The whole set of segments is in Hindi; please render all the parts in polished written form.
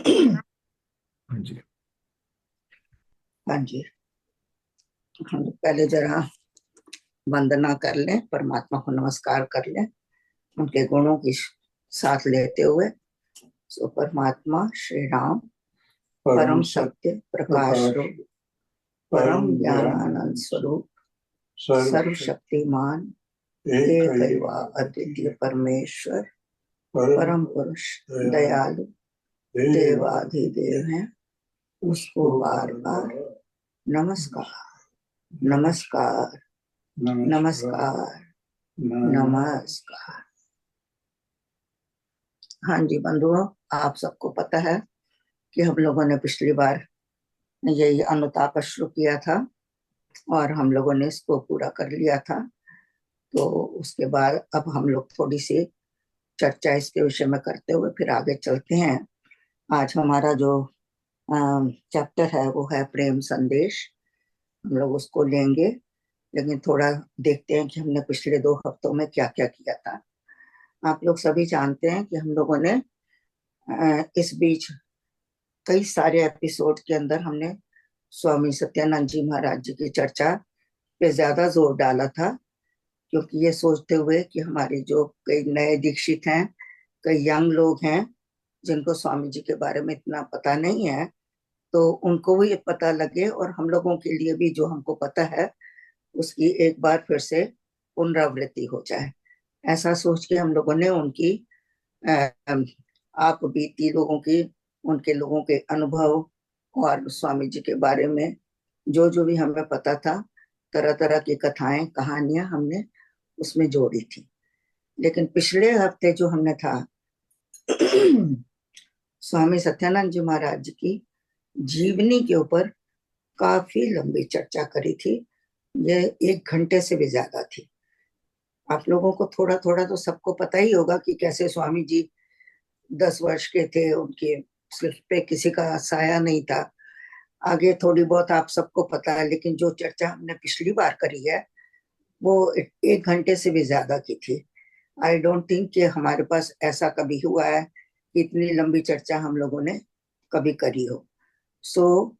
हाँ जी। हाँ जी। हम पहले जरा वंदना कर लें, परमात्मा को नमस्कार कर लें, उनके गुणों की साथ लेते हुए। सो परमात्मा श्री राम परम सत्य प्रकाश रूप, परम ज्ञानानंद स्वरूप, सर्वशक्तिमान, एक अद्वितीय परमेश्वर, परम पुरुष दयालु देवाधिदेव हैं, उसको बार बार नमस्कार नमस्कार नमस्कार नमस्कार। हाँ जी बंधुओं, आप सबको पता है कि हम लोगों ने पिछली बार यही अनुताप शुरू किया था और हम लोगों ने इसको पूरा कर लिया था। तो उसके बाद अब हम लोग थोड़ी सी चर्चा इसके विषय में करते हुए फिर आगे चलते हैं। आज हमारा जो चैप्टर है वो है प्रेम संदेश। हम लोग उसको लेंगे, लेकिन थोड़ा देखते हैं कि हमने पिछले 2 हफ्तों में क्या क्या किया था। आप लोग सभी जानते हैं कि हम लोगों ने इस बीच कई सारे एपिसोड के अंदर हमने स्वामी सत्यानंद जी महाराज जी की चर्चा पे ज्यादा जोर डाला था, क्योंकि ये सोचते हुए कि हमारे जो कई नए दीक्षित हैं, कई यंग लोग हैं जिनको स्वामी जी के बारे में इतना पता नहीं है, तो उनको भी ये पता लगे और हम लोगों के लिए भी जो हमको पता है उसकी एक बार फिर से पुनरावृत्ति हो जाए। ऐसा सोच के हम लोगों ने उनकी आप बीती लोगों की, उनके लोगों के अनुभव और स्वामी जी के बारे में जो जो भी हमें पता था, तरह तरह की कथाएं कहानियां हमने उसमें जोड़ी थी। लेकिन पिछले हफ्ते जो हमने था स्वामी सत्यानंद जी महाराज जी की जीवनी के ऊपर काफी लंबी चर्चा करी थी। ये 1 घंटे से भी ज्यादा थी। आप लोगों को थोड़ा थोड़ा तो सबको पता ही होगा कि कैसे स्वामी जी 10 वर्ष के थे, उनके सिर पे किसी का साया नहीं था। आगे थोड़ी बहुत आप सबको पता है, लेकिन जो चर्चा हमने पिछली बार करी है वो 1 घंटे से भी ज्यादा की थी। आई डोंट थिंक कि हमारे पास ऐसा कभी हुआ है कि इतनी लंबी चर्चा हम लोगों ने कभी करी हो। सो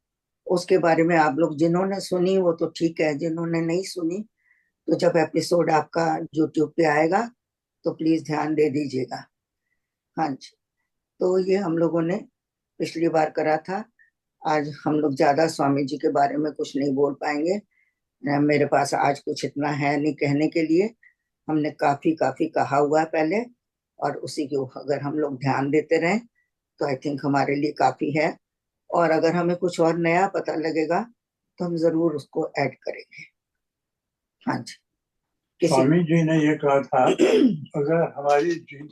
उसके बारे में आप लोग जिन्होंने सुनी वो तो ठीक है, जिन्होंने नहीं सुनी तो जब एपिसोड आपका यूट्यूब पे आएगा तो प्लीज ध्यान दे दीजिएगा। हाँ जी। तो ये हम लोगों ने पिछली बार करा था। आज हम लोग ज्यादा स्वामी जी के बारे में कुछ नहीं बोल पाएंगे। मेरे पास आज कुछ इतना है नहीं कहने के लिए। हमने काफी काफी कहा हुआ है पहले, और उसी के अगर हम लोग ध्यान देते रहें तो आई थिंक हमारे लिए काफी है। और अगर हमें कुछ और नया पता लगेगा तो हम जरूर उसको ऐड करेंगे। हाँ जी। स्वामी जी ने ये कहा था, अगर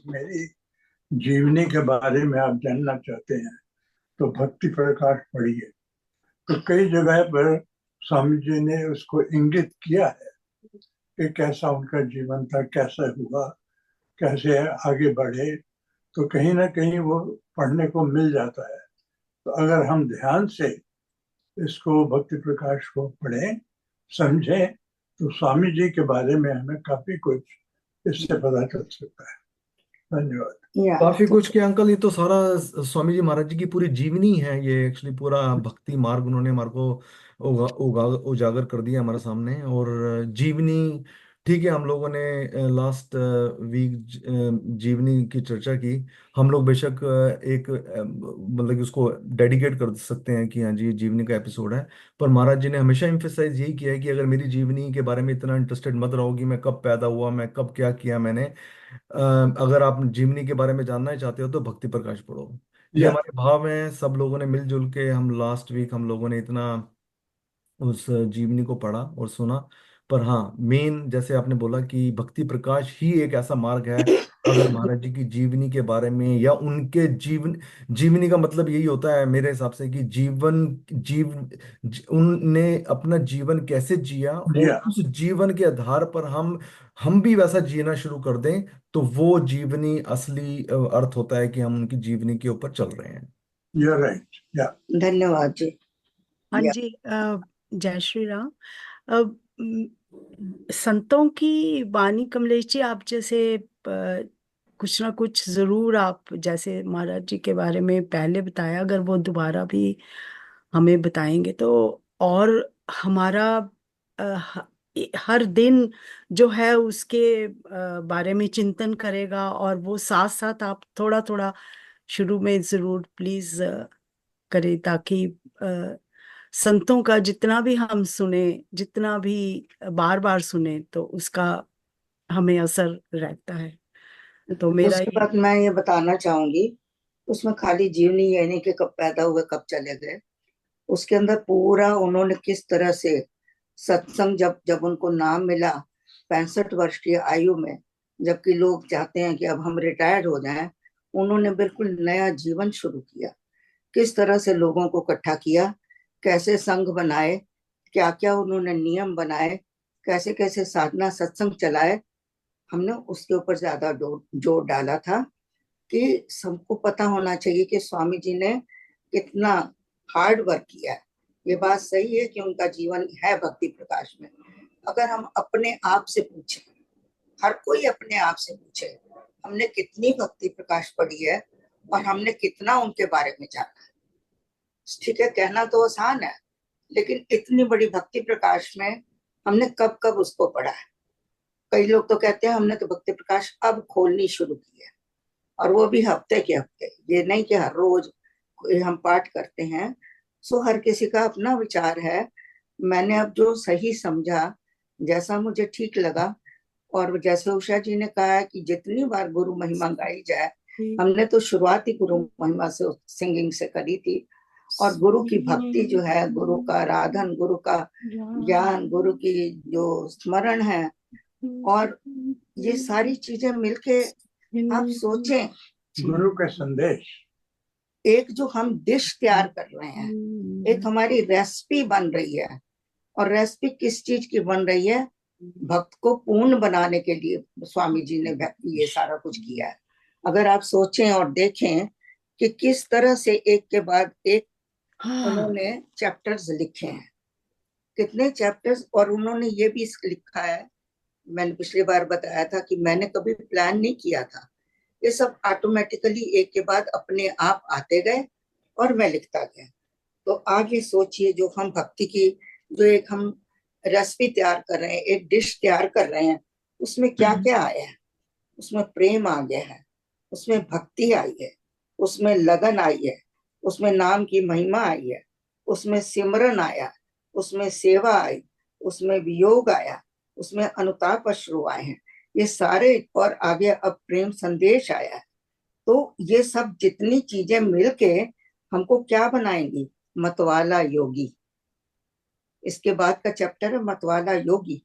मेरी जीवनी के बारे में आप जानना चाहते हैं तो भक्ति प्रकाश पढ़िए। तो कई जगह पर स्वामी जी ने उसको इंगित किया है कि कैसा उनका जीवन था, कैसा हुआ, कैसे आगे बढ़े। तो कहीं ना कहीं वो पढ़ने को मिल जाता है। तो अगर हम ध्यान से इसको भक्ति प्रकाश को पढ़ें, समझें, तो स्वामी जी के बारे में हमें काफी कुछ इससे पता चल सकता है। धन्यवाद। काफी कुछ के अंकल, ये तो सारा स्वामी जी महाराज जी की पूरी जीवनी है। ये एक्चुअली पूरा भक्ति मार्ग उन्होंने हमारे को उजागर कर दिया हमारे सामने। और जीवनी, ठीक है, हम लोगों ने लास्ट वीक जीवनी की चर्चा की। हम लोग बेशक एक मतलब कि उसको डेडिकेट कर सकते हैं कि हाँ जी ये जीवनी का एपिसोड है। पर महाराज जी ने हमेशा एम्फेसाइज यही किया है कि अगर मेरी जीवनी के बारे में इतना इंटरेस्टेड मत रहोगी, मैं कब पैदा हुआ, मैं कब क्या किया मैंने, अगर आप जीवनी के बारे में जानना ही चाहते हो तो भक्ति प्रकाश पढ़ो। ये या हमारे भाव हैं सब लोगों ने मिलजुल के। हम लास्ट वीक हम लोगों ने इतना उस जीवनी को पढ़ा और सुना। पर हाँ, मेन जैसे आपने बोला कि भक्ति प्रकाश ही एक ऐसा मार्ग है। अगर महाराज जी की जीवनी के बारे में या उनके जीवनी का मतलब यही होता है मेरे हिसाब से कि उनने अपना जीवन कैसे जिया, और या उस जीवन के आधार पर हम भी वैसा जीना शुरू कर दें, तो वो जीवनी असली अर्थ होता है कि हम उनकी जीवनी के ऊपर चल रहे हैं। You right. या धन्यवाद जी। हाँ या जी। जय श्री राम। अब संतों की वाणी, कमलेश जी, आप जैसे कुछ ना कुछ जरूर आप, जैसे महाराज जी के बारे में पहले बताया, अगर वो दोबारा भी हमें बताएंगे तो और हमारा अ, ह- हर दिन जो है उसके बारे में चिंतन करेगा। और वो साथ साथ आप थोड़ा थोड़ा शुरू में जरूर प्लीज करें, ताकि संतों का जितना भी हम सुने, जितना भी बार बार सुने, तो उसका हमें असर रहता है। तो मेरा उसके ये। बाद मैं ये बताना चाहूंगी, उसमें खाली जीवनी ये नहीं कि कब पैदा हुए कब चले गए, उसके अंदर पूरा उन्होंने किस तरह से सत्संग, जब जब उनको नाम मिला 65 वर्ष की आयु में, जबकि लोग चाहते हैं कि अब हम रिटायर्ड हो जाएं, उन्होंने बिल्कुल नया जीवन शुरू किया। किस तरह से लोगों को इकट्ठा किया, कैसे संघ बनाए, क्या क्या उन्होंने नियम बनाए, कैसे कैसे साधना सत्संग चलाए। हमने उसके ऊपर ज्यादा जोर डाला था कि सबको पता होना चाहिए कि स्वामी जी ने कितना हार्ड वर्क किया है। ये बात सही है कि उनका जीवन है भक्ति प्रकाश में। अगर हम अपने आप से पूछें, हर कोई अपने आप से पूछे, हमने कितनी भक्ति प्रकाश पढ़ी है और हमने कितना उनके बारे में जाना है। ठीक है, कहना तो आसान है, लेकिन इतनी बड़ी भक्ति प्रकाश में हमने कब कब उसको पढ़ा है। कई लोग तो कहते हैं हमने तो भक्ति प्रकाश अब खोलनी शुरू की है, और वो भी हफ्ते के हफ्ते, ये नहीं कि हर रोज कोई हम पाठ करते हैं। सो हर किसी का अपना विचार है। मैंने अब जो सही समझा, जैसा मुझे ठीक लगा, और जैसे उषा जी ने कहा है कि जितनी बार गुरु महिमा गाई जाए, हमने तो शुरुआत ही गुरु महिमा से, सिंगिंग से करी थी। और गुरु की भक्ति जो है, गुरु का आराधन, गुरु का ज्ञान, गुरु की जो स्मरण है, और ये सारी चीजें मिलके आप सोचें, गुरु का संदेश। एक जो हम डिश तैयार कर रहे हैं, एक हमारी रेसिपी बन रही है। और रेसिपी किस चीज की बन रही है? भक्त को पूर्ण बनाने के लिए स्वामी जी ने ये सारा कुछ किया है। अगर आप सोचें और देखें कि किस तरह से एक के बाद एक उन्होंने चैप्टर्स लिखे हैं, कितने चैप्टर्स। और उन्होंने ये भी लिखा है, मैंने पिछली बार बताया था कि मैंने कभी प्लान नहीं किया था, ये सब ऑटोमेटिकली एक के बाद अपने आप आते गए और मैं लिखता गया। तो आप ये सोचिए, जो हम भक्ति की, जो एक हम रेसिपी तैयार कर रहे हैं, एक डिश तैयार कर रहे हैं, उसमें क्या क्या आया है। उसमें प्रेम आ गया है, उसमें भक्ति आई है, उसमें लगन आई है, उसमें नाम की महिमा आई है, उसमें सिमरन आया, उसमें सेवा आई, उसमें वियोग आया, उसमें अनुताप अश्रु आए हैं, ये सारे, और आगे अब प्रेम संदेश आया है। तो ये सब जितनी चीजें मिलके हमको क्या बनाएंगी? मतवाला योगी। इसके बाद का चैप्टर है मतवाला योगी।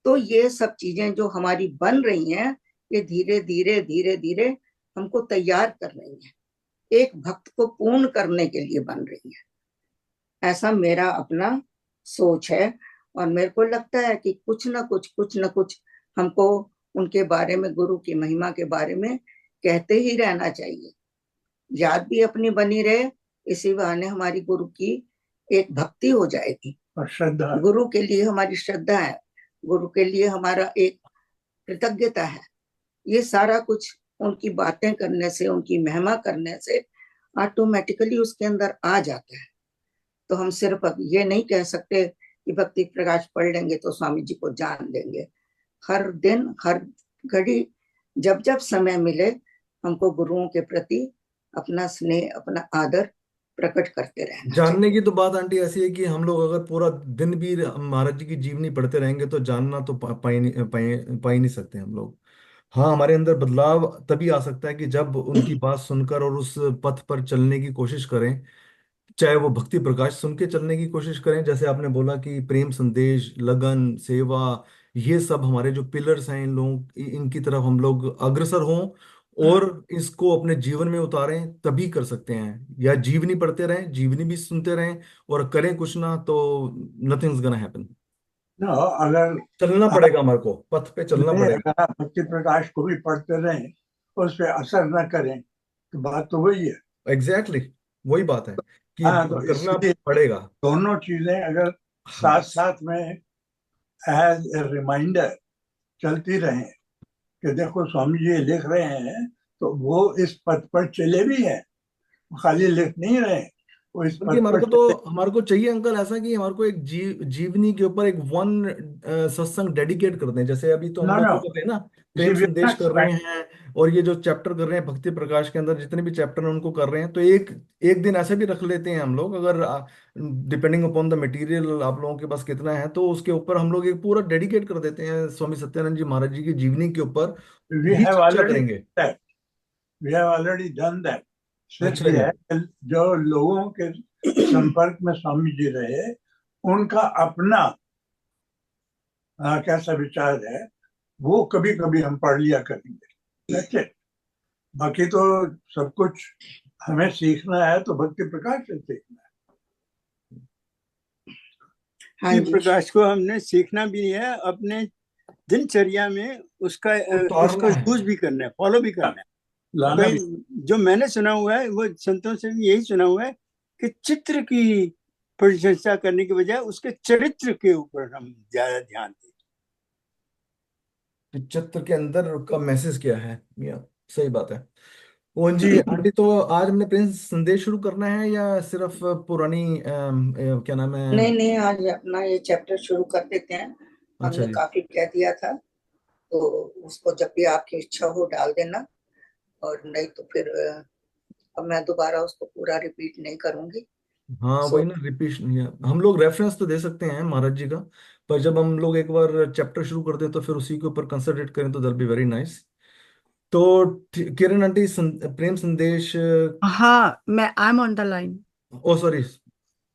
तो ये सब चीजें जो हमारी बन रही हैं, ये धीरे धीरे धीरे धीरे हमको तैयार कर रही हैं, एक भक्त को पूर्ण करने के लिए बन रही है। ऐसा मेरा अपना सोच है। और मेरे को लगता है कि कुछ ना कुछ हमको उनके बारे में, गुरु की महिमा के बारे में कहते ही रहना चाहिए। याद भी अपनी बनी रहे, इसी बहाने हमारी गुरु की एक भक्ति हो जाएगी, और श्रद्धा। गुरु के लिए हमारी श्रद्धा है, गुरु के लिए हमारा एक कृतज्ञता है। ये सारा कुछ उनकी बातें करने से, उनकी महिमा करने से ऑटोमेटिकली उसके अंदर आ जाता है। तो हम सिर्फ अब ये नहीं कह सकते कि भक्ति प्रकाश पढ़ लेंगे तो स्वामी जी को जान लेंगे। हर दिन, हर घड़ी, जब जब समय मिले, हमको गुरुओं के प्रति अपना स्नेह, अपना आदर प्रकट करते रहना जानने चाहिए। की तो बात आंटी ऐसी है कि हम लोग अगर पूरा दिन भी महाराज जी की जीवनी पढ़ते रहेंगे तो जानना तो पा ही नहीं सकते हम लोग। हाँ, हमारे अंदर बदलाव तभी आ सकता है कि जब उनकी बात सुनकर और उस पथ पर चलने की कोशिश करें। चाहे वो भक्ति प्रकाश सुन के चलने की कोशिश करें, जैसे आपने बोला कि प्रेम संदेश, लगन, सेवा, ये सब हमारे जो पिलर्स हैं, इन लोग इनकी तरफ हम लोग अग्रसर हों और इसको अपने जीवन में उतारें, तभी कर सकते हैं। या जीवनी पढ़ते रहें, जीवनी भी सुनते रहें और करें कुछ ना, तो नथिंग्स गोना हैपन। ना, अगर चलना आप पड़ेगा, हमारे को पथ पे चलना नहीं, पड़ेगा। अगर आप भक्ति प्रकाश को भी पढ़ते रहें, उस पर असर न करें, तो बात तो वही है। एग्जैक्टली exactly, वही बात है कि हाँ, तो करना इसलिए पड़ेगा। दोनों चीजें अगर हाँ। साथ साथ में एज ए रिमाइंडर चलती रहें, कि देखो स्वामी जी लिख रहे हैं तो वो इस पथ पर चले भी हैं, खाली लिख नहीं रहे, वो इस बल्कि पथ पर चले। हमारे को चाहिए अंकल ऐसा कि हमारे को एक जीवनी के ऊपर एक वन सत्संग डेडिकेट कर दें। जैसे अभी तो हम नो लोग नो, क्या कर रहे हैं ना, सी प्रेम वी आर संदेश नॉट कर रहे स्पेंड। हैं, और ये जो चैप्टर कर रहे हैं भक्ति प्रकाश के अंदर जितने भी चैप्टर हैं उनको कर रहे हैं, तो एक एक दिन ऐसे भी रख लेते हैं हम लोग, अगर डिपेंडिंग अपॉन द मटेरियल आप लोगों के पास कितना है, तो उसके ऊपर हम लोग एक पूरा डेडिकेट कर देते हैं स्वामी सत्यानंद जी महाराज जी की जीवनी के ऊपर वी ही हैव चर्चा ऑलरेडी करेंगे। That, we have already done that. सिर्फ अच्छा ये जी। है कि जो लोगों के संपर्क में स्वामी जी रहे, उनका अपना कैसा विचार है, वो कभी कभी हम पढ़ लिया करेंगे। That's it। बाकी तो सब कुछ हमें सीखना है तो भक्ति प्रकाश से सीखना हाँ कि जी। प्रकाश को हमने सीखना भी है, अपने दिनचर्या में उसका उतारना है। यूज भी करना है, फॉलो भी करना है। है, लाना कई भी। जो मैंने सुना हुआ है, वो संतों से भी यही सुना हुआ है कि चित्र की प्रशंसा करने के बजाय उसके चरित्र के ऊपर हम ज्यादा ध्यान दें। कि चित्र के अंदर का मैसेज क्या है, या सही बात है। मोहन जी आंटी, तो आज हमने प्रिंस संदेश शुरू करना है या सिर्फ पुरानी क्या नाम है? नहीं नहीं, आज अपना ये चैप्टर शुरू कर देते हैं। अच्छा हमने जी। काफी कह दिया था, तो उसको जब भी आपकी इच्छा हो डाल देना, और नहीं तो फिर अब मैं दोबारा उसको पूरा रिपीट नहीं करूंगी। हाँ सो वही ना, रिपीट हम लोग रेफरेंस तो दे सकते हैं महाराज जी का, पर जब हम लोग एक बार चैप्टर शुरू कर दें तो फिर उसी के ऊपर कंसंट्रेट करें तो दैट बी वेरी नाइस। तो किरण आंटी, प्रेम संदेश। हाँ, मैं I am on the line. Oh sorry,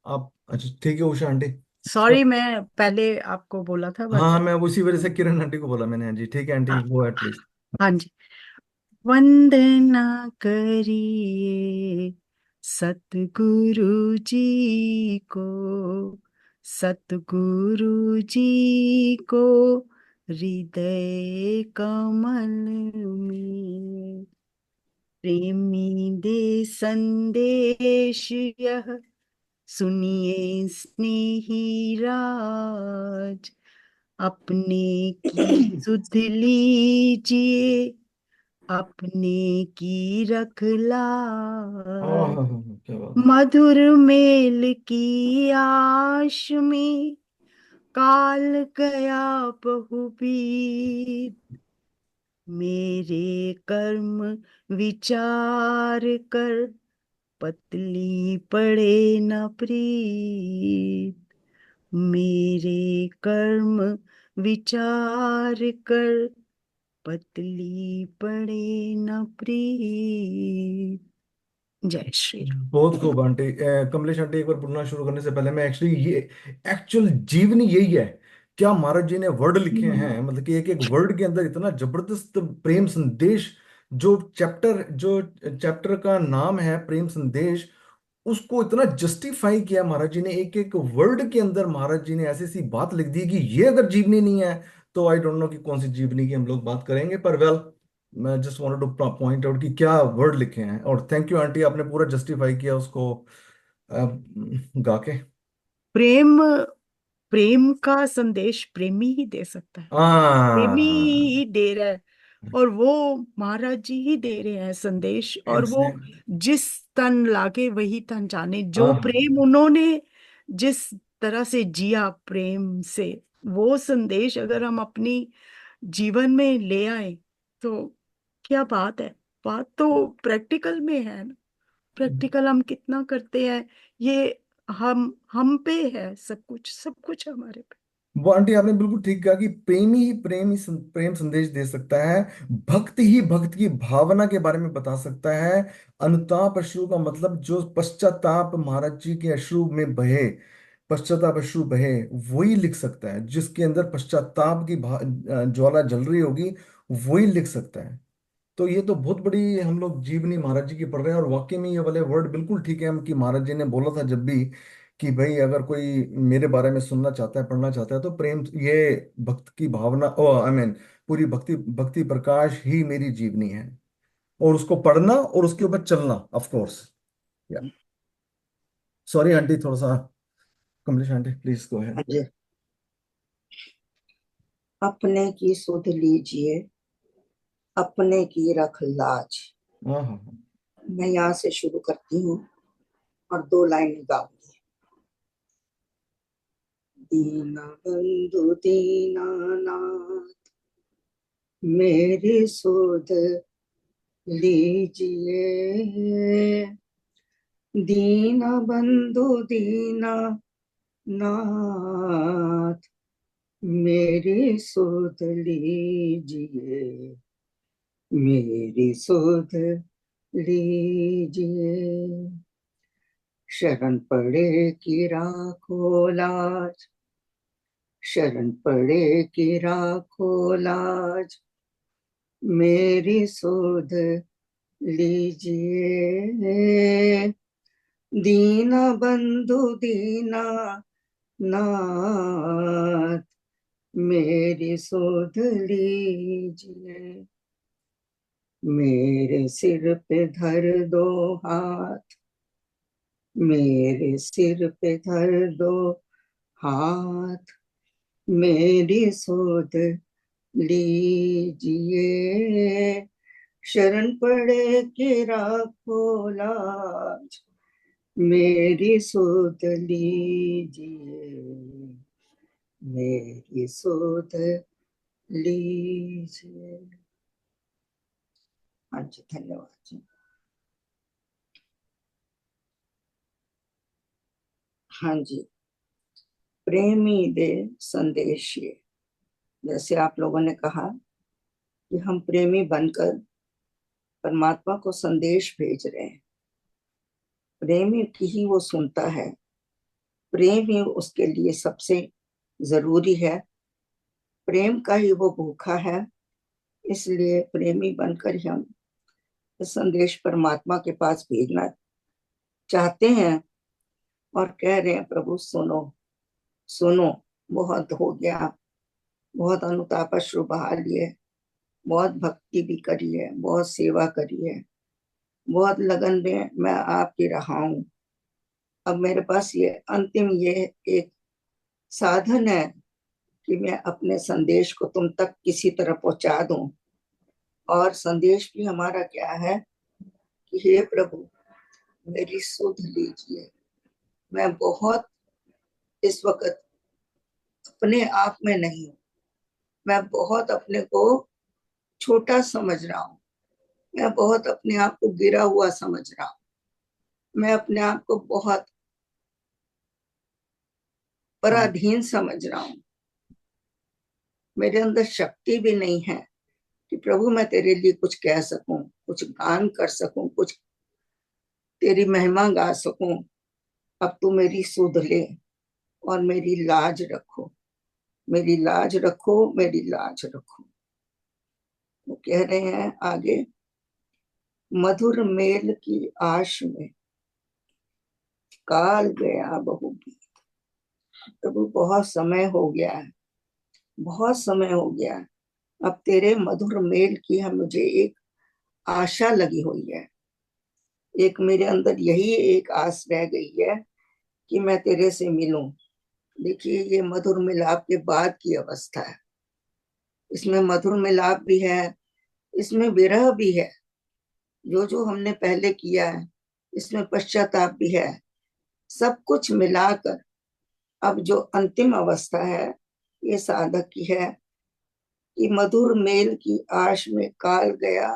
आप अच्छा ठीक है उषा आंटी। सॉरी, मैं पहले आपको बोला था हाँ बट हाँ, मैं उसी वजह से किरण आंटी को बोला मैंने। हाँ जी ठीक है आंटी, हाँ। Go ahead please. हाँ जी। वंदना करिए सतगुरु जी को, सतगुरु जी को हृदय कमल में। प्रेमी दे संदेश यह, सुनिए स्नेही राज, अपने की सुध लीजिए, अपने की रख हाँ लाज। हाँ हाँ क्या बात है। मधुर मेल की आश में काल गया बहुबीर, मेरे कर्म विचार कर पतली पड़े न प्रीत, मेरे कर्म विचार कर पतली पड़े न प्रीत। जय श्री राम। बहुत खूब आंटी। कमलेश आंटी, एक बार बोलना शुरू करने से पहले मैं एक्चुअली ये एक्चुअल जीवनी यही है, क्या महाराज जी ने वर्ड लिखे हैं, मतलब कि एक एक वर्ड के अंदर इतना जबरदस्त प्रेम संदेश। जो चैप्टर का नाम है प्रेम संदेश, उसको इतना जस्टिफाई किया महाराज जी ने, एक एक वर्ड के अंदर महाराज जी ने ऐसी सी बात लिख दी कि ये अगर जीवनी नहीं है तो आई डोंट नो कि कौन सी जीवनी की हम लोग बात करेंगे। पर वेल, मैं just wanted two point out कि क्या वर्ड लिखे हैं, और थैंक यू आंटी, आपने पूरा जस्टिफाई किया उसको गा के। प्रेम, प्रेम का संदेश प्रेमी ही दे सकता है। प्रेमी हाँ ही दे रहा है, और वो महाराज जी ही दे रहे हैं संदेश। और वो एग्जैक्ट। जिस तन लागे वही तन जाने, जो हाँ प्रेम उन्होंने जिस तरह से जिया प्रेम से, वो संदेश अगर हम अपनी जीवन में ले आए तो क्या बात है। बात तो प्रैक्टिकल में है ना। प्रैक्टिकल हम कितना करते हैं, ये हम पे है सब कुछ, सब कुछ हमारे पे। वो आंटी आपने बिल्कुल ठीक कहा कि प्रेम ही प्रेम संदेश दे सकता है। भक्त ही भक्त की भावना के बारे में बता सकता है। अनुताप अश्रु का मतलब जो पश्चाताप महाराज जी के अश्रु में बहे, पश्चाताप अश्रु बहे, वही लिख सकता है। जिसके अंदर पश्चाताप की ज्वाला जल रही होगी, वही लिख सकता है। तो ये तो बहुत बड़ी हम लोग जीवनी महाराज जी की पढ़ रहे हैं, और वाकई में ये वाले वर्ड बिल्कुल ठीक है कि महाराज जी ने बोला था जब भी कि भाई अगर कोई मेरे बारे में सुनना चाहता है, पढ़ना चाहता है, तो प्रेम ये भक्त की भावना, ओ आई मीन पूरी भक्ति भक्ति प्रकाश ही मेरी जीवनी है, और उसको पढ़ना और उसके ऊपर चलना ऑफ कोर्स। या सॉरी आंटी, थोड़ा सा कमलेश आंटी प्लीज गो हाँ अहेड। जी। अपने की सुध लीजिए, अपने की रख लाज। हाँ। मैं यहाँ से शुरू करती हूँ और 2 लाइन गाऊंगी। दीन बंधु दीनानाथ मेरी सुध लीजिए, दीन बंधु दीना नाथ मेरी सुध लीजिए, मेरी सुध लीजिए। शरण पड़े कि राखो लाज, शरण पड़े कि राखो लाज मेरी सुध लीजिए, दीना बंधु दीना नाथ मेरी सुध लीजिए। मेरे सिर पे धर दो हाथ, मेरे सिर पे धर दो हाथ मेरी सुध लीजिए, शरण पड़े कि राखो लाज मेरी सुध लीजिए, मेरी सुध लीजिए। हाँ जी, धन्यवाद जी। हाँ जी, प्रेमी दे संदेश। ये जैसे आप लोगों ने कहा कि हम प्रेमी बनकर परमात्मा को संदेश भेज रहे हैं। प्रेमी की ही वो सुनता है, प्रेम ही उसके लिए सबसे जरूरी है, प्रेम का ही वो भूखा है। इसलिए प्रेमी बनकर ही हम इस संदेश परमात्मा के पास भेजना चाहते हैं और कह रहे हैं, प्रभु सुनो सुनो, बहुत हो गया, बहुत अनुताप अश्रु बहा लिए, बहुत भक्ति भी करी है, बहुत सेवा करी है, बहुत लगन में मैं आपकी रहा हूं। अब मेरे पास ये अंतिम ये एक साधन है कि मैं अपने संदेश को तुम तक किसी तरह पहुंचा दूं। और संदेश भी हमारा क्या है कि हे प्रभु मेरी सुध लीजिए। मैं बहुत इस वक्त अपने आप में नहीं हूँ, मैं बहुत अपने को छोटा समझ रहा हूँ, मैं बहुत अपने आप को गिरा हुआ समझ रहा हूँ, मैं अपने आप को बहुत पराधीन समझ रहा हूँ। मेरे अंदर शक्ति भी नहीं है कि प्रभु मैं तेरे लिए कुछ कह सकूं, कुछ गान कर सकूं, कुछ तेरी महिमा गा सकूं। अब तू मेरी सुध ले और मेरी लाज रखो, मेरी लाज रखो, मेरी लाज रखो। वो कह रहे हैं आगे, मधुर मेल की आश में काल गया बहुबीत। प्रभु बहुत समय हो गया है, बहुत समय हो गया है। अब तेरे मधुर मेल की है मुझे एक आशा लगी हुई है, एक मेरे अंदर यही एक आस रह गई है कि मैं तेरे से मिलूं। देखिए ये मधुर मिलाप के बाद की अवस्था है, इसमें मधुर मिलाप भी है, इसमें विरह भी है, जो जो हमने पहले किया है इसमें पश्चाताप भी है। सब कुछ मिलाकर अब जो अंतिम अवस्था है ये साधक की है कि मधुर मेल की आश में काल गया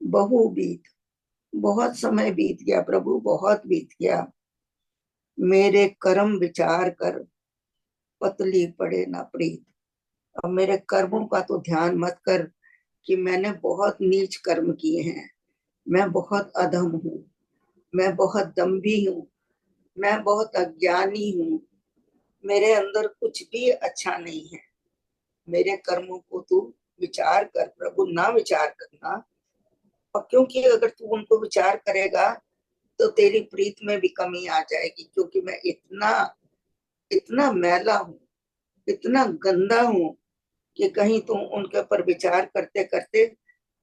बहु बीत। बहुत समय बीत गया प्रभु, बहुत बीत गया। मेरे कर्म विचार कर पतली पड़े ना प्रीत। अब मेरे कर्मों का तो ध्यान मत कर कि मैंने बहुत नीच कर्म किए हैं, मैं बहुत अधम हूँ, मैं बहुत दम्भी हूँ, मैं बहुत अज्ञानी हूँ, मेरे अंदर कुछ भी अच्छा नहीं है। मेरे कर्मों को तू विचार कर प्रभु, ना विचार करना। और क्योंकि अगर तू उनको विचार करेगा तो तेरी प्रीत में भी कमी आ जाएगी, क्योंकि मैं इतना इतना मैला हूँ, इतना गंदा हूँ कि कहीं तुम उनके ऊपर विचार करते करते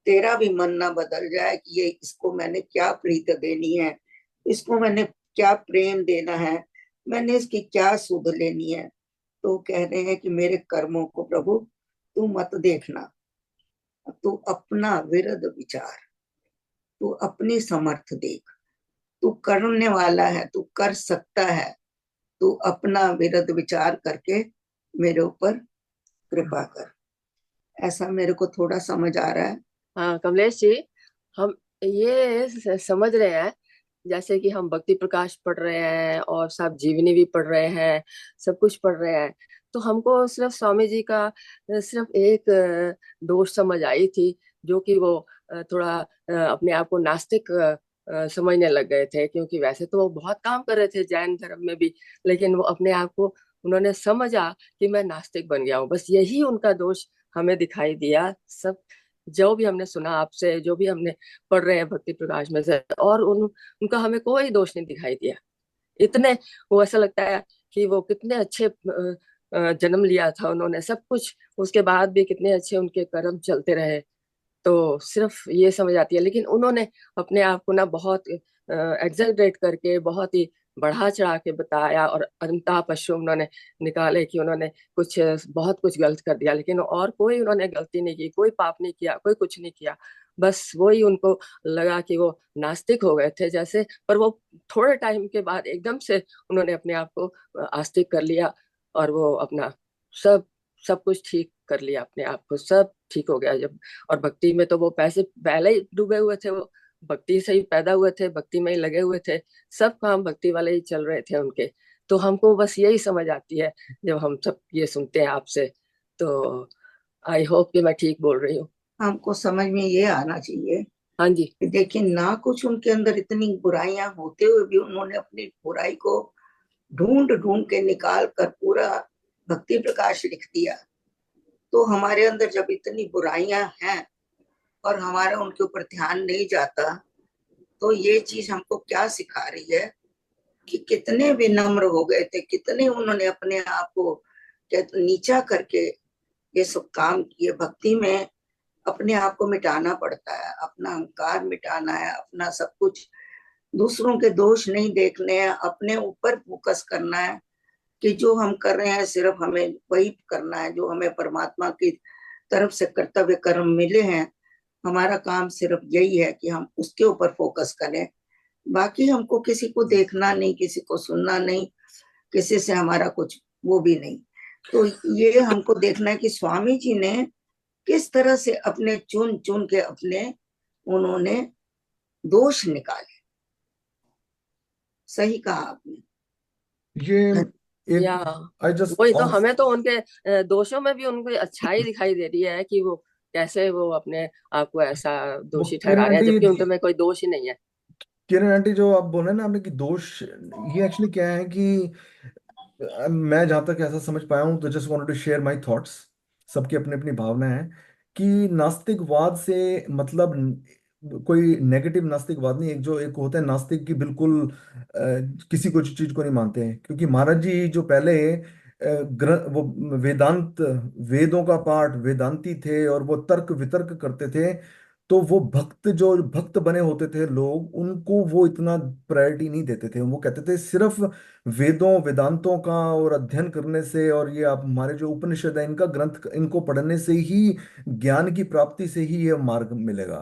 तेरा भी मन ना बदल जाए कि ये इसको मैंने क्या प्रीत देनी है, इसको मैंने क्या प्रेम देना है, मैंने इसकी क्या सुध लेनी है। तो कह रहे हैं कि मेरे कर्मों को प्रभु तू मत देखना। तू अपना विरध विचार, तू अपनी समर्थ देख, तू करने वाला है, तू कर सकता है, तू अपना विरध विचार करके मेरे ऊपर कृपा कर। ऐसा मेरे को थोड़ा समझ आ रहा है। हाँ कमलेश जी, हम ये समझ रहे हैं, जैसे कि हम भक्ति प्रकाश पढ़ रहे हैं और सब जीवनी भी पढ़ रहे हैं, सब कुछ पढ़ रहे हैं, तो हमको सिर्फ स्वामी जी का सिर्फ एक दोष समझ आई थी, जो कि वो थोड़ा अपने आप को नास्तिक समझने लग गए थे, क्योंकि वैसे तो वो बहुत काम कर रहे थे जैन धर्म में भी, लेकिन वो अपने आप को उन्होंने समझा कि मैं नास्तिक बन गया हूँ। बस यही उनका दोष हमें दिखाई दिया। सब जो भी हमने सुना आपसे, जो भी हमने पढ़ रहे हैं भक्ति प्रकाश में से, और उनका हमें कोई दोष नहीं दिखाई दिया। इतने वो ऐसा लगता है कि वो कितने अच्छे जन्म लिया था उन्होंने, सब कुछ उसके बाद भी कितने अच्छे उनके कर्म चलते रहे। तो सिर्फ ये समझ आती है, लेकिन उन्होंने अपने आप को ना बहुत एग्जैगरेट करके, बहुत ही बढ़ा चढ़ा के बताया, और अंतः पश्चुम उन्होंने निकाले कि उन्होंने कुछ बहुत कुछ गलत कर दिया, लेकिन और कोई उन्होंने गलती नहीं की, कोई पाप नहीं किया, कोई कुछ नहीं किया। बस वही उनको लगा कि वो नास्तिक हो गए थे जैसे, पर वो थोड़े टाइम के बाद एकदम से उन्होंने अपने आप को आस्तिक कर लिया, और वो अपना सब सब कुछ ठीक कर लिया, अपने आप को सब ठीक हो गया जब। और भक्ति में तो वो पैसे पहले ही डूबे हुए थे, वो भक्ति से ही पैदा हुए थे, भक्ति में ही लगे हुए थे, सब काम भक्ति वाले ही चल रहे थे उनके। तो हमको बस यही समझ आती है जब हम सब ये सुनते हैं आपसे। तो आई होप कि मैं ठीक बोल रही हूँ। हमको समझ में ये आना चाहिए हाँ जी। कि देखिए, ना कुछ उनके अंदर इतनी बुराइयां होते हुए भी उन्होंने अपनी बुराई को ढूंढ ढूंढ के निकाल कर पूरा भक्ति प्रकाश लिख दिया। तो हमारे अंदर जब इतनी बुराइयां हैं और हमारा उनके ऊपर ध्यान नहीं जाता, तो ये चीज हमको क्या सिखा रही है कि कितने विनम्र हो गए थे, कितने उन्होंने अपने आप को नीचा करके ये सब काम किए। भक्ति में अपने आप को मिटाना पड़ता है, अपना अहंकार मिटाना है, अपना सब कुछ, दूसरों के दोष नहीं देखने हैं, अपने ऊपर फोकस करना है कि जो हम कर रहे हैं सिर्फ हमें वही करना है जो हमें परमात्मा की तरफ से कर्तव्य कर्म मिले हैं। हमारा काम सिर्फ यही है कि हम उसके ऊपर फोकस करें। बाकी हमको किसी को देखना नहीं, किसी को सुनना नहीं, किसी से हमारा कुछ वो भी नहीं। तो ये हमको देखना है कि स्वामी जी ने किस तरह से अपने चुन चुन के अपने उन्होंने दोष निकाले। सही कहा आपने। ये एक या आई जस्ट वही तो, थॉट। हमें तो उनके दोषों में भी उनको अच्छाई दिखाई दे रही है कि वो कैसे वो अपने आप को ऐसा वो दोषी किरण ठहरा रहे हैं, आंटी, जबकि उनके में कोई दोष ही नहीं है। किरण आंटी जो आप बोले ना आपने कि दोष, ये एक्चुअली क्या है कि मैं जहां तक ऐसा समझ पाया हूँ, तो just wanted to share my thoughts. सबकी अपनी अपनी भावना है कि नास्तिकवाद से मतलब कोई नेगेटिव नास्तिकवाद नहीं। एक जो एक होता है नास्तिक की बिल्कुल किसी को चीज को नहीं मानते हैं, क्योंकि महाराज जी जो पहले वो वेदांत, वेदों का पाठ, वेदांती थे और वो तर्क वितर्क करते थे। तो वो भक्त, जो भक्त बने होते थे लोग, उनको वो इतना प्रायोरिटी नहीं देते थे। वो कहते थे सिर्फ वेदों वेदांतों का और अध्ययन करने से, और ये आप हमारे जो उपनिषद है इनका ग्रंथ, इनको पढ़ने से ही, ज्ञान की प्राप्ति से ही ये मार्ग मिलेगा।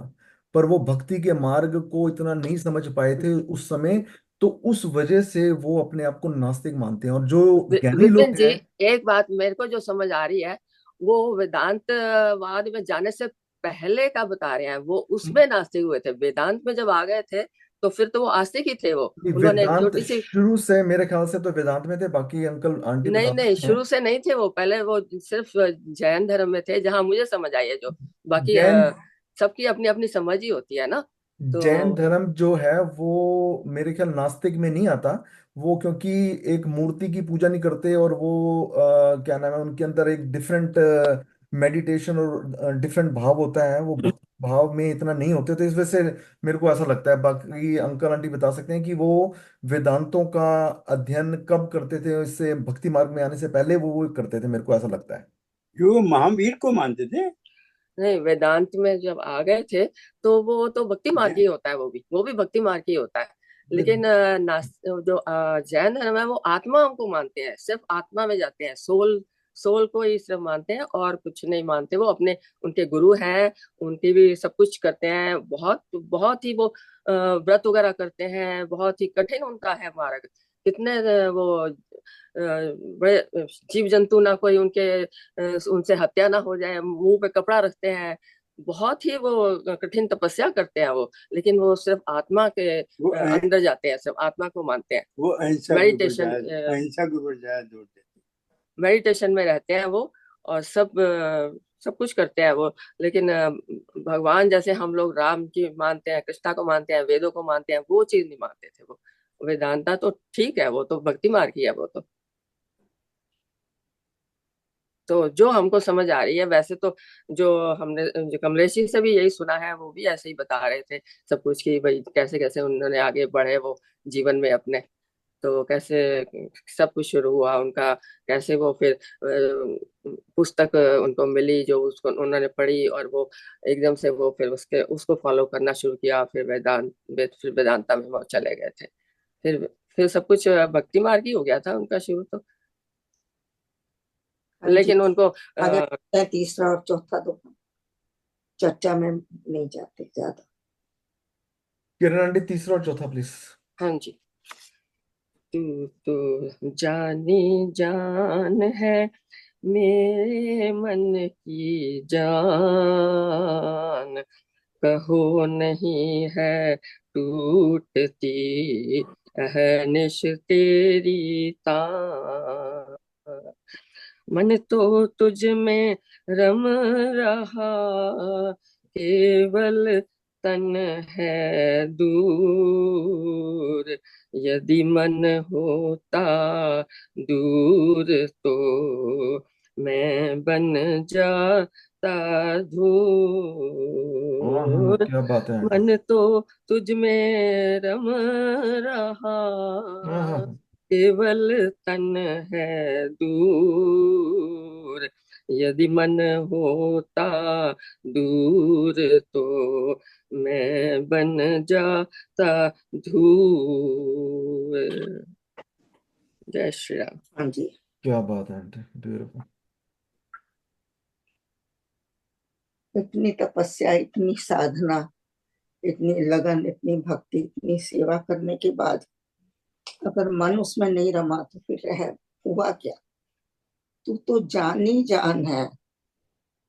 पर वो भक्ति के मार्ग को इतना नहीं समझ पाए थे उस समय। तो उस वजह से वो अपने आप को नास्तिक मानते हैं, और जो ज्ञानी विपिन लोग जी, हैं। एक बात मेरे को जो समझ आ रही है, वो वेदांतवाद में जाने से पहले का बता रहे हैं, वो उसमें नास्तिक हुए थे। वेदांत में जब आ गए थे तो फिर तो वो आस्तिक ही थे। वो उन्होंने एक वेदांत छोटी सी, शुरू से मेरे ख्याल से तो वेदांत में थे, बाकी अंकल आंटी नहीं बता नहीं, सकते हैं। शुरू से नहीं थे वो, पहले वो सिर्फ जैन धर्म में थे, जहां मुझे समझ आई है। जो बाकी जैन सबकी अपनी अपनी समझ ही होती है ना। जैन तो धर्म जो है वो मेरे ख्याल नास्तिक में नहीं आता। वो क्योंकि एक मूर्ति की पूजा नहीं करते, और वो क्या नाम है, उनके अंदर एक डिफरेंट मेडिटेशन और डिफरेंट भाव होता है। वो भक्ति भाव में इतना नहीं होते, तो इस वजह से मेरे को ऐसा लगता है। बाकी अंकल आंटी बता सकते हैं कि वो वेदांतों का अध्ययन कब करते थे, इससे भक्ति मार्ग में आने से पहले वो करते थे, मेरे को ऐसा लगता है। जो महावीर को मानते थे। नहीं, वेदांत में जब आ गए थे तो वो तो भक्ति मार्ग ही होता है, वो भी भक्ति मार्ग ही होता है। लेकिन जो जैन धर्म है वो आत्मा को मानते हैं, सिर्फ आत्मा में जाते हैं, सोल सोल को ही सिर्फ मानते हैं और कुछ नहीं मानते। वो अपने, उनके गुरु हैं, उनकी भी सब कुछ करते हैं, बहुत बहुत ही वो व्रत वगैरह करते हैं, बहुत ही कठिन उनका है मार्ग। कितने वो बड़े जीव जंतु ना कोई उनके उनसे हत्या ना हो जाए, मुंह पे कपड़ा रखते हैं, बहुत ही वो कठिन तपस्या करते हैं वो। लेकिन वो सिर्फ आत्मा के वो अंदर जाते हैं, सिर्फ आत्मा को मानते हैं। वो मेडिटेशन अहिंसा के ऊपर ज्यादा जोर देते मेडिटेशन में रहते हैं वो, और सब कुछ करते हैं वो। लेकिन भगवान जैसे हम लोग राम जी मानते हैं, कृष्णा को मानते हैं, वेदों को मानते हैं, वो चीज नहीं मानते थे वो। वेदांता तो ठीक है, वो तो भक्ति मार्ग ही है वो तो जो हमको समझ आ रही है वैसे तो। जो हमने जो कमलेश जी से भी यही सुना है, वो भी ऐसे ही बता रहे थे सब कुछ, कि भाई कैसे कैसे उन्होंने आगे बढ़े वो जीवन में अपने। तो कैसे सब कुछ शुरू हुआ उनका, कैसे वो फिर पुस्तक उनको मिली जो उसको उन्होंने पढ़ी, और वो एकदम से वो फिर उसको फॉलो करना शुरू किया। फिर वेदांता में वो चले गए थे। फिर सब कुछ भक्ति मार्ग ही हो गया था उनका शुरू तो। हाँ जी। लेकिन उनको अगर तीसरा और चौथा तो चर्चा में नहीं जाते ज्यादा। किरण आंटी, तीसरा और चौथा प्लीज। हाँ जी। तू तो जानी जान है, मेरे मन की जान, कहो नहीं है टूटती अहनिश तेरी तान। मन तो तुझ में रम रहा, केवल तन है दूर। यदि मन होता दूर तो मैं बन जाता धूल। क्या बात है आंटी। मन तो तुझ में रम रहा, हाँ हाँ। केवल तन है दूर। यदि मन होता दूर तो मैं बन जाता धूल। जय श्री राम। हाँ जी। क्या बात है आंटी, ब्यूटीफुल। इतनी तपस्या, इतनी साधना, इतनी लगन, इतनी भक्ति, इतनी सेवा करने के बाद अगर मन उसमें नहीं रमा तो फिर रह हुआ क्या। तू तो जानी जान है।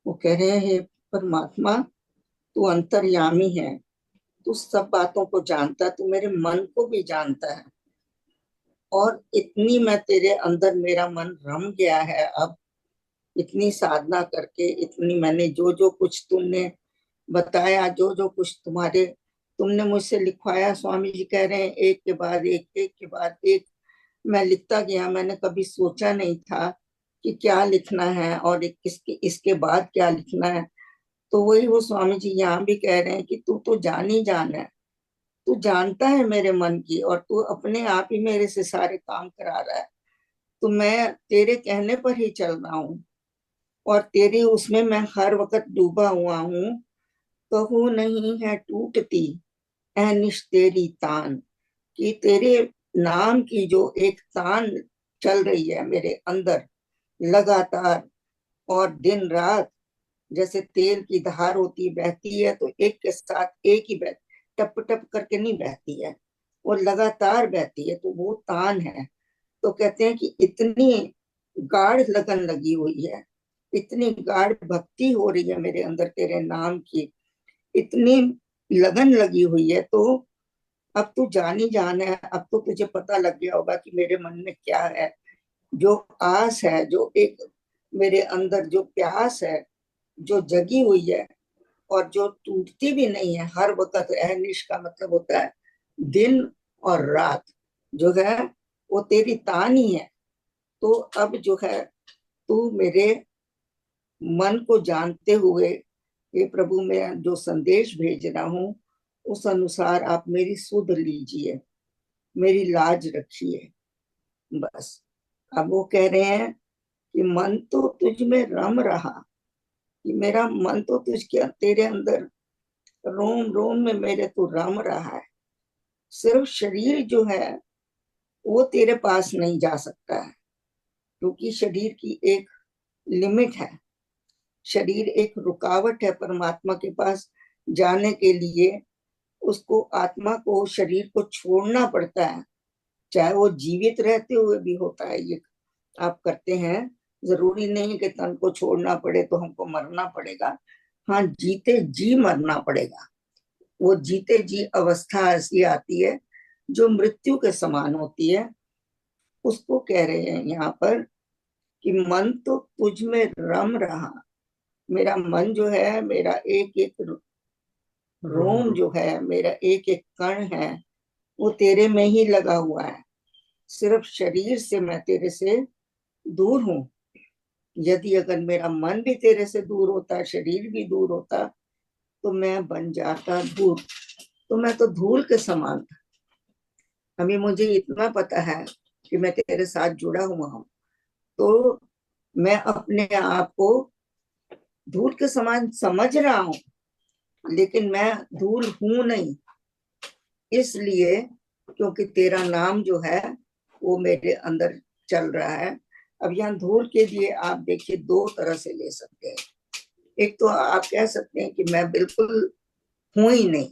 वो कह रहे हैं परमात्मा, तू अंतर्यामी है, तू सब बातों को जानता है, तू मेरे मन को भी जानता है। और इतनी मैं तेरे अंदर, मेरा मन रम गया है अब, इतनी साधना करके, इतनी मैंने जो जो कुछ तुमने बताया, जो जो कुछ तुमने मुझसे लिखवाया, स्वामी जी कह रहे हैं एक के बाद एक, एक के बाद एक मैं लिखता गया। मैंने कभी सोचा नहीं था कि क्या लिखना है और इसके बाद क्या लिखना है। तो वही वो स्वामी जी यहाँ भी कह रहे हैं कि तू तो जान ही जान है, तू जानता है मेरे मन की, और तू अपने आप ही मेरे से सारे काम करा रहा है। तो मैं तेरे कहने पर ही चल रहा हूँ, और तेरे उसमें मैं हर वक्त डूबा हुआ हूँ। कहूँ नहीं है टूटती ऐनिश तेरी तान, कि तेरे नाम की जो एक तान चल रही है मेरे अंदर लगातार, और दिन रात जैसे तेल की धार होती बहती है, तो एक के साथ एक ही बह, टप टप करके नहीं बहती है, वो लगातार बहती है, तो वो तान है। तो कहते हैं कि इतनी गाढ़ लगन लगी हुई है, इतनी गाढ़ भक्ति हो रही है मेरे अंदर तेरे नाम की, इतनी लगन लगी हुई है। तो अब तू जान ही जान है, अब तो तुझे पता लग गया होगा कि मेरे मन में क्या है। जो आस है, जो एक मेरे अंदर जो प्यास है, जो जगी हुई है, और जो टूटती भी नहीं है हर वक्त। अहनिश का मतलब होता है दिन और रात, जो है वो तेरी तान ही है। तो अब जो है तू मेरे मन को जानते हुए, ये प्रभु मैं जो संदेश भेज रहा हूँ, उस अनुसार आप मेरी सुध लीजिए, मेरी लाज रखिए, बस। अब वो कह रहे हैं कि मन तो तुझ में रम रहा, कि मेरा मन तो तुझके तेरे अंदर रोम रोम में मेरे तो रम रहा है। सिर्फ शरीर जो है वो तेरे पास नहीं जा सकता है, क्योंकि शरीर की एक लिमिट है। शरीर एक रुकावट है परमात्मा के पास जाने के लिए। उसको, आत्मा को, शरीर को छोड़ना पड़ता है, चाहे वो जीवित रहते हुए भी होता है। ये आप करते हैं, जरूरी नहीं कि तन को छोड़ना पड़े तो हमको मरना पड़ेगा। हाँ, जीते जी मरना पड़ेगा। वो जीते जी अवस्था ऐसी आती है जो मृत्यु के समान होती है। उसको कह रहे हैं यहाँ पर कि मन तो तुझ में रम रहा। मेरा मन जो है, मेरा एक एक रोम जो है, मेरा एक एक कण है, वो तेरे में ही लगा हुआ है। सिर्फ शरीर से मैं तेरे से दूर हूं। यदि अगर मेरा मन भी तेरे से दूर होता, शरीर भी दूर होता, तो मैं बन जाता धूल। तो मैं तो धूल के समान था। अभी मुझे इतना पता है कि मैं तेरे साथ जुड़ा हुआ हूं, तो मैं अपने आप को धूल के समान समझ रहा हूं, लेकिन मैं धूल हूं नहीं। इसलिए क्योंकि तेरा नाम जो है वो मेरे अंदर चल रहा है। अब यहाँ धूल के लिए आप देखिए दो तरह से ले सकते हैं। एक तो आप कह सकते हैं कि मैं बिल्कुल हूं ही नहीं,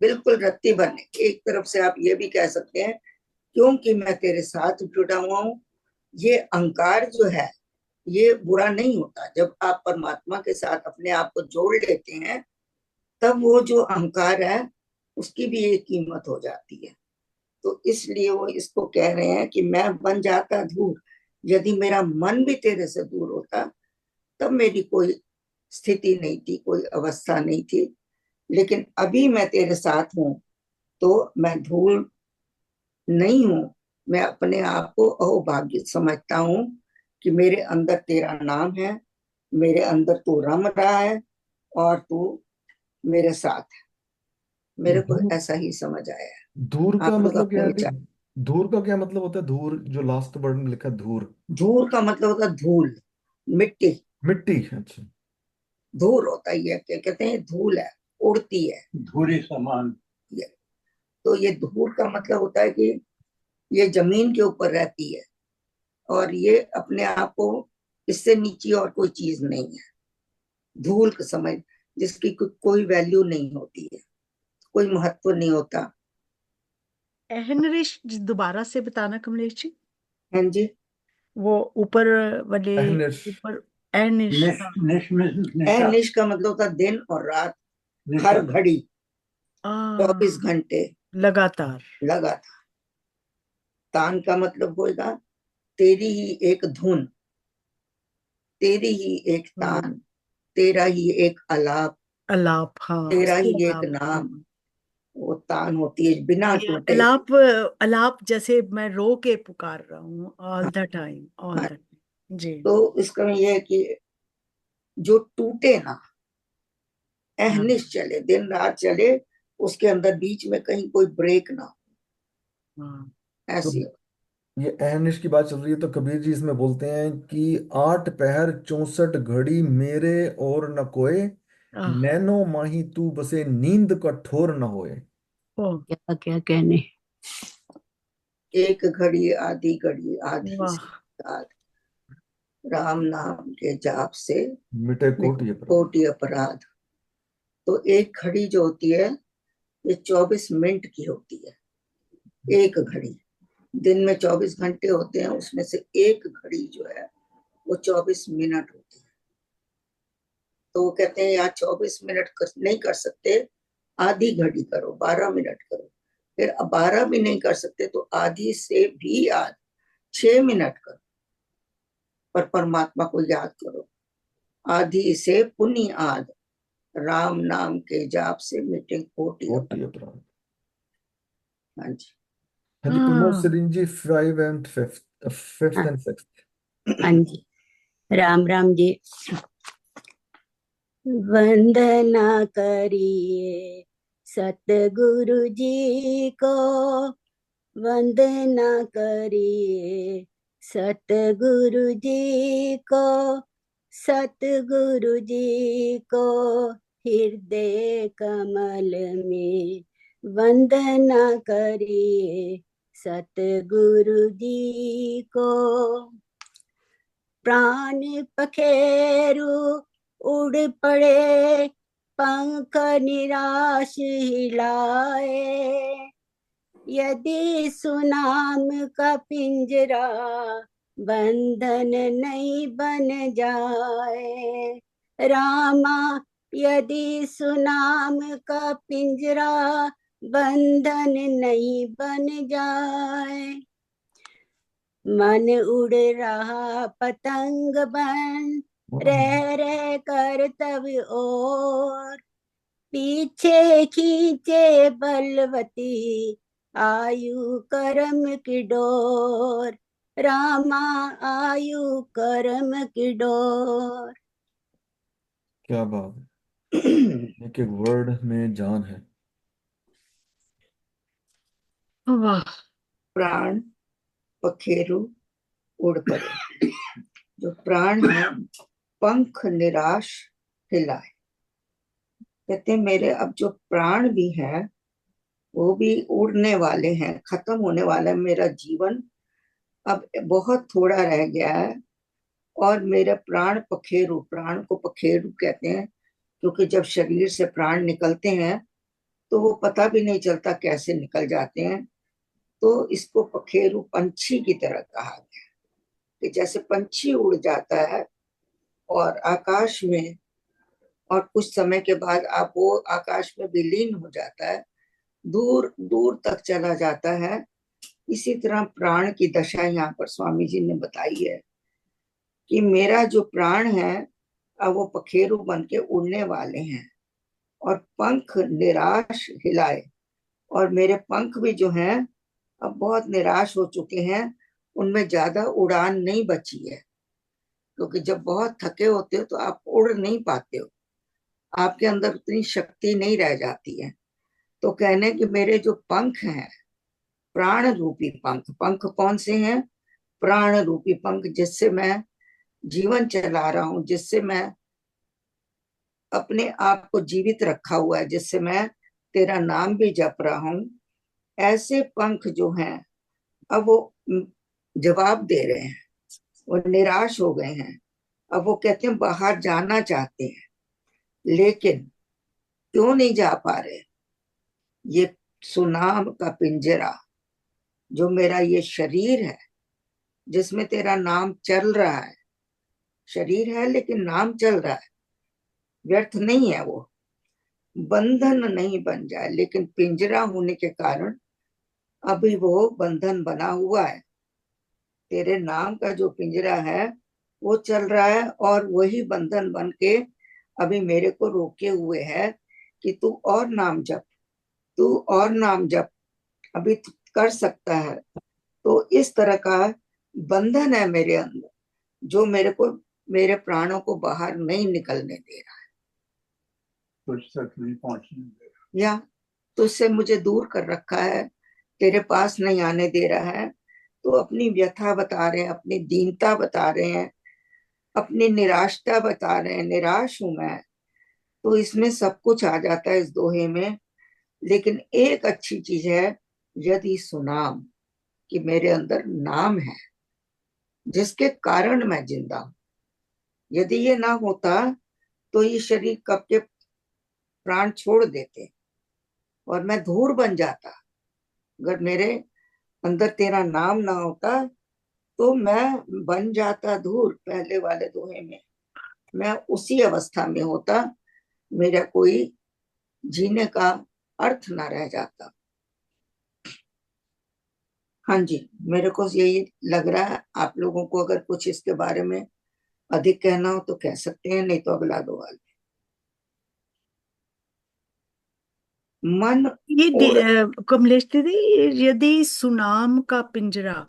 बिल्कुल रत्ती भर नहीं। एक तरफ से आप ये भी कह सकते हैं क्योंकि मैं तेरे साथ जुड़ा हुआ हूं। ये अहंकार जो है ये बुरा नहीं होता। जब आप परमात्मा के साथ अपने आप को जोड़ लेते हैं, तब वो जो अहंकार है उसकी भी एक कीमत हो जाती है। तो इसलिए वो इसको कह रहे हैं कि मैं बन जाता धूल। यदि मेरा मन भी तेरे से दूर होता, तब मेरी कोई स्थिति नहीं थी, कोई अवस्था नहीं थी। लेकिन अभी मैं तेरे साथ हूं, तो मैं धूल नहीं हूं। मैं अपने आप को अहोभाग्य समझता हूं कि मेरे अंदर तेरा नाम है, मेरे अंदर तू रम रहा है और तू मेरे साथ है। मेरे को धूर ऐसा ही समझ आया है। धूर का आप लोग मतलब क्या अपने है अभी? विचार। धूर का क्या मतलब होता है? धूर जो लास्ट वर्ड में लिखा है, धूर। धूल का मतलब होता है धूल, मिट्टी। मिट्टी, अच्छा। धूल होता है, ये क्या कहते हैं, धूल है, उड़ती है धूरी समान। ये। तो ये धूल का मतलब होता है कि ये जमीन के ऊपर रहती है और ये अपने आप को, इससे नीचे और कोई चीज नहीं है। धूल का समझ, जिसकी कोई वैल्यू नहीं होती है, कोई महत्व नहीं होता। अहनरिश दोबारा से बताना कमलेश जी। हाँ जी। वो ऊपर वाले, अहनिश। ऊपर अहनिश, निश हाँ। निश में निशा। अनिश का मतलब होता है दिन और रात, निशा। हर घड़ी, आ, 24 घंटे लगातार। लगातार। तान का मतलब होगा तेरी ही एक धुन, तेरी ही एक तान, तेरा ही एक अलाप, अलाप, हाँ, तेरा उसके ही एक अलाप, नाम। वो तान होती है बिना ये टूटे। अलाप। अलाप जैसे मैं रो के पुकार रहा हूँ ऑल हाँ, द टाइम, ऑल हाँ। द टाइम जी। तो इसका ये है कि जो टूटे ना, हाँ, अहनिश चले, दिन रात चले, उसके अंदर बीच में कहीं कोई ब्रेक ना हो, हाँ। तो ऐसी हो। ये अहनिश की बात चल रही है, तो कबीर जी इसमें बोलते हैं कि 8 पहर 64 घड़ी मेरे और न कोय, आह, नैनो माही तू बसे नींद कठोर न होए। ओ, क्या क्या कहने। एक घड़ी आधी घड़ी, आधी वाह। से रात, राम नाम के जाप से मिटे मिटे कोटि अपराध। कोटि अपराध। तो एक घड़ी जो होती है ये 24 मिनट की होती है। एक घड़ी, दिन में 24 घंटे होते हैं, उसमें से एक घड़ी जो है वो 24 मिनट होती है। तो वो कहते हैं यार 24 मिनट नहीं कर सकते, आधी घड़ी करो, 12 मिनट करो। फिर अब 12 भी नहीं कर सकते तो आधी से भी 6 मिनट करो, पर परमात्मा को याद करो। आधी से पुनि आध, राम नाम के जाप से मिटे कोटि कोटि अपराध। अपराध। हाँ जी। हाँ जी, प्रमोद हाँ, सिरिंज जी, 5 and 5, फिफ्थ हाँ, एंड सिक्स्थ। हाँ जी। राम राम जी। वंदना करिए सतगुरु जी को, वंदना करिए सतगुरु जी को, सतगुरु जी को हृदय कमल में वंदना करिए सतगुरु जी को। प्राण पखेरु उड़ पड़े, पंख निराश हिलाए। यदि सुनाम का पिंजरा बंधन नहीं बन जाए, रामा यदि सुनाम का पिंजरा बंधन नहीं बन जाए। मन उड़ रहा पतंग बन रह कर तब और, पीछे खींचे बलवती आयु कर्म की डोर, रामा आयु कर्म की डोर। क्या बात है, एक एक वर्ड में जान है। वाह। प्राण पखेरु उड़ पड़े, जो प्राण है पंख निराश हिलाए। कहते हैं मेरे अब जो प्राण भी है वो भी उड़ने वाले हैं, खत्म होने वाला है। मेरा जीवन अब बहुत थोड़ा रह गया है और मेरे प्राण पखेरु, प्राण को पखेरु कहते हैं क्योंकि जब शरीर से प्राण निकलते हैं तो वो पता भी नहीं चलता कैसे निकल जाते हैं। तो इसको पखेरु पंछी की तरह कहा गया कि जैसे पंछी उड़ जाता है और आकाश में, और कुछ समय के बाद आप वो आकाश में विलीन हो जाता है, दूर दूर तक चला जाता है। इसी तरह प्राण की दशा यहाँ पर स्वामी जी ने बताई है कि मेरा जो प्राण है अब वो पखेरु बन के उड़ने वाले हैं और पंख निराश हिलाए। और मेरे पंख भी जो हैं अब बहुत निराश हो चुके हैं, उनमें ज्यादा उड़ान नहीं बची है, क्योंकि जब बहुत थके होते हो तो आप उड़ नहीं पाते हो, आपके अंदर उतनी शक्ति नहीं रह जाती है। तो कहने कि मेरे जो पंख हैं, प्राण रूपी पंख, पंख कौन से हैं? प्राण रूपी पंख, जिससे मैं जीवन चला रहा हूं, जिससे मैं अपने आप को जीवित रखा हुआ है, जिससे मैं तेरा नाम भी जप रहा हूं। ऐसे पंख जो हैं अब वो जवाब दे रहे हैं, वो निराश हो गए हैं। अब वो कहते हैं बाहर जाना चाहते हैं, लेकिन क्यों नहीं जा पा रहे? ये सुनाम का पिंजरा, जो मेरा ये शरीर है जिसमें तेरा नाम चल रहा है, शरीर है लेकिन नाम चल रहा है, व्यर्थ नहीं है, वो बंधन नहीं बन जाए। लेकिन पिंजरा होने के कारण अभी वो बंधन बना हुआ है। तेरे नाम का जो पिंजरा है वो चल रहा है और वही बंधन बन के अभी मेरे को रोके हुए है कि तू और नाम जप, तू और नाम जप, अभी तू कर सकता है। तो इस तरह का बंधन है मेरे अंदर, जो मेरे को, मेरे प्राणों को बाहर नहीं निकलने दे रहा है, कुछ तक नहीं पहुंचने दे रहा, या तुझसे मुझे दूर कर रखा है, तेरे पास नहीं आने दे रहा है। तो अपनी व्यथा बता रहे हैं, अपनी दीनता बता रहे हैं, अपनी निराशता बता रहे हैं, निराश हूं मैं। तो इसमें सब कुछ आ जाता है इस दोहे में। लेकिन एक अच्छी चीज है, यदि सुनाम, कि मेरे अंदर नाम है जिसके कारण मैं जिंदा हूं। यदि ये ना होता तो ये शरीर कब के प्राण छोड़ देते और मैं धूल बन जाता। अगर मेरे अंदर तेरा नाम ना होता तो मैं बन जाता धूल। पहले वाले दोहे में मैं उसी अवस्था में होता, मेरा कोई जीने का अर्थ ना रह जाता। हाँ जी, मेरे को यही लग रहा है। आप लोगों को अगर कुछ इसके बारे में अधिक कहना हो तो कह सकते हैं, नहीं तो अगला सवाल। मन ये उड़, कमलेश दीदी, यदि सुनाम का पिंजरा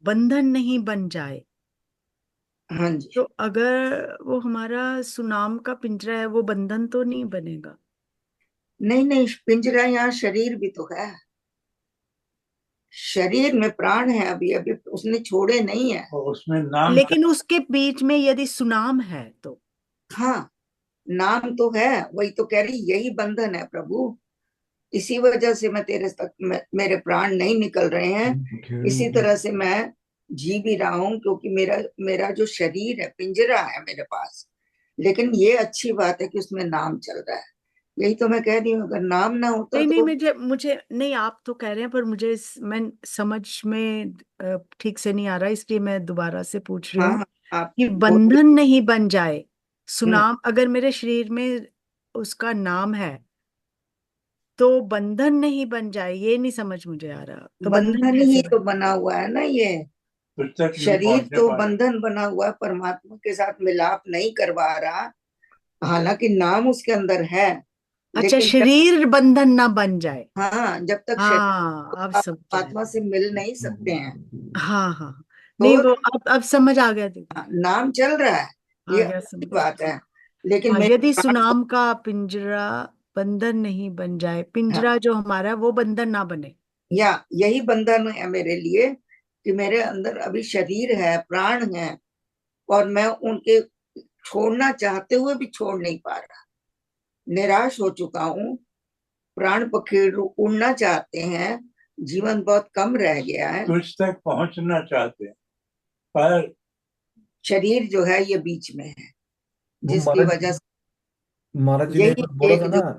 बंधन नहीं बन जाए, हाँ जी, तो अगर वो हमारा सुनाम का पिंजरा है, वो बंधन तो नहीं बनेगा? नहीं नहीं, पिंजरा यहाँ शरीर भी तो है, शरीर में प्राण है, अभी अभी उसने छोड़े नहीं है। और उसमें नाम लेकिन उसके बीच में यदि सुनाम है तो? हाँ, नाम तो है, वही तो कह रही, यही बंधन है प्रभु। इसी वजह से मैं तेरे तक मेरे प्राण नहीं निकल रहे हैं। इसी तरह से मैं जी भी रहा हूँ, क्योंकि मेरा मेरा जो शरीर है पिंजरा है मेरे पास, लेकिन ये अच्छी बात है कि उसमें नाम चल रहा है। यही तो मैं कह रही हूँ, अगर नाम ना होता नहीं नहीं, तो। मुझे मुझे नहीं, आप तो कह रहे हैं पर मुझे मैं समझ में ठीक से नहीं आ रहा, इसलिए मैं दोबारा से पूछ रही हाँ हूँ हाँ, आप कि बोलिए। बंधन नहीं बन जाए। हम्म, सुनाम अगर मेरे शरीर में उसका नाम है तो बंधन नहीं बन जाए, ये नहीं समझ मुझे आ रहा, तो बंधन बंधन कैसे ही तो बने? बना हुआ है ना ये। पुस्तक नहीं शरीर पहुंचने तो पाए। बंधन बना हुआ है, परमात्मा के साथ मिलाप नहीं करवा रहा। हालांकि नाम उसके अंदर है, अच्छा, लेकिन जब, शरीर बंधन ना बन जाए। हाँ, जब तक शरीर हाँ, को अब आप समझ आया। परमात्मा से मिल नहीं सकते हैं। हाँ हाँ, नहीं तो वो अब समझ आ गया दीदी। नाम चल रहा है, आ ये गया अच्छी समझ। बात है, लेकिन हाँ, मेरे यदि प्राण को, सुनाम का पिंजरा बंधन नहीं बन जाए, हाँ, पिंजरा जो हमारा है वो बंधन ना बने। या यही बंधन है मेरे लिए कि मेरे अंदर अभी शरीर है, प्राण है, और मैं उनके छोड़ना चाहते हुए भी छोड़ नहीं पा रहा। निराश हो चुका हूँ। प्राण पखेरु उड़ना चाहते हैं, जीवन बहुत कम रह गया है। तुझ तक पहुंचना चाहते हैं, पर शरीर जो है ये बीच में है, वो जिसकी महाराज वजह से महाराज जी ने एक यही बार बोला एक था जो ना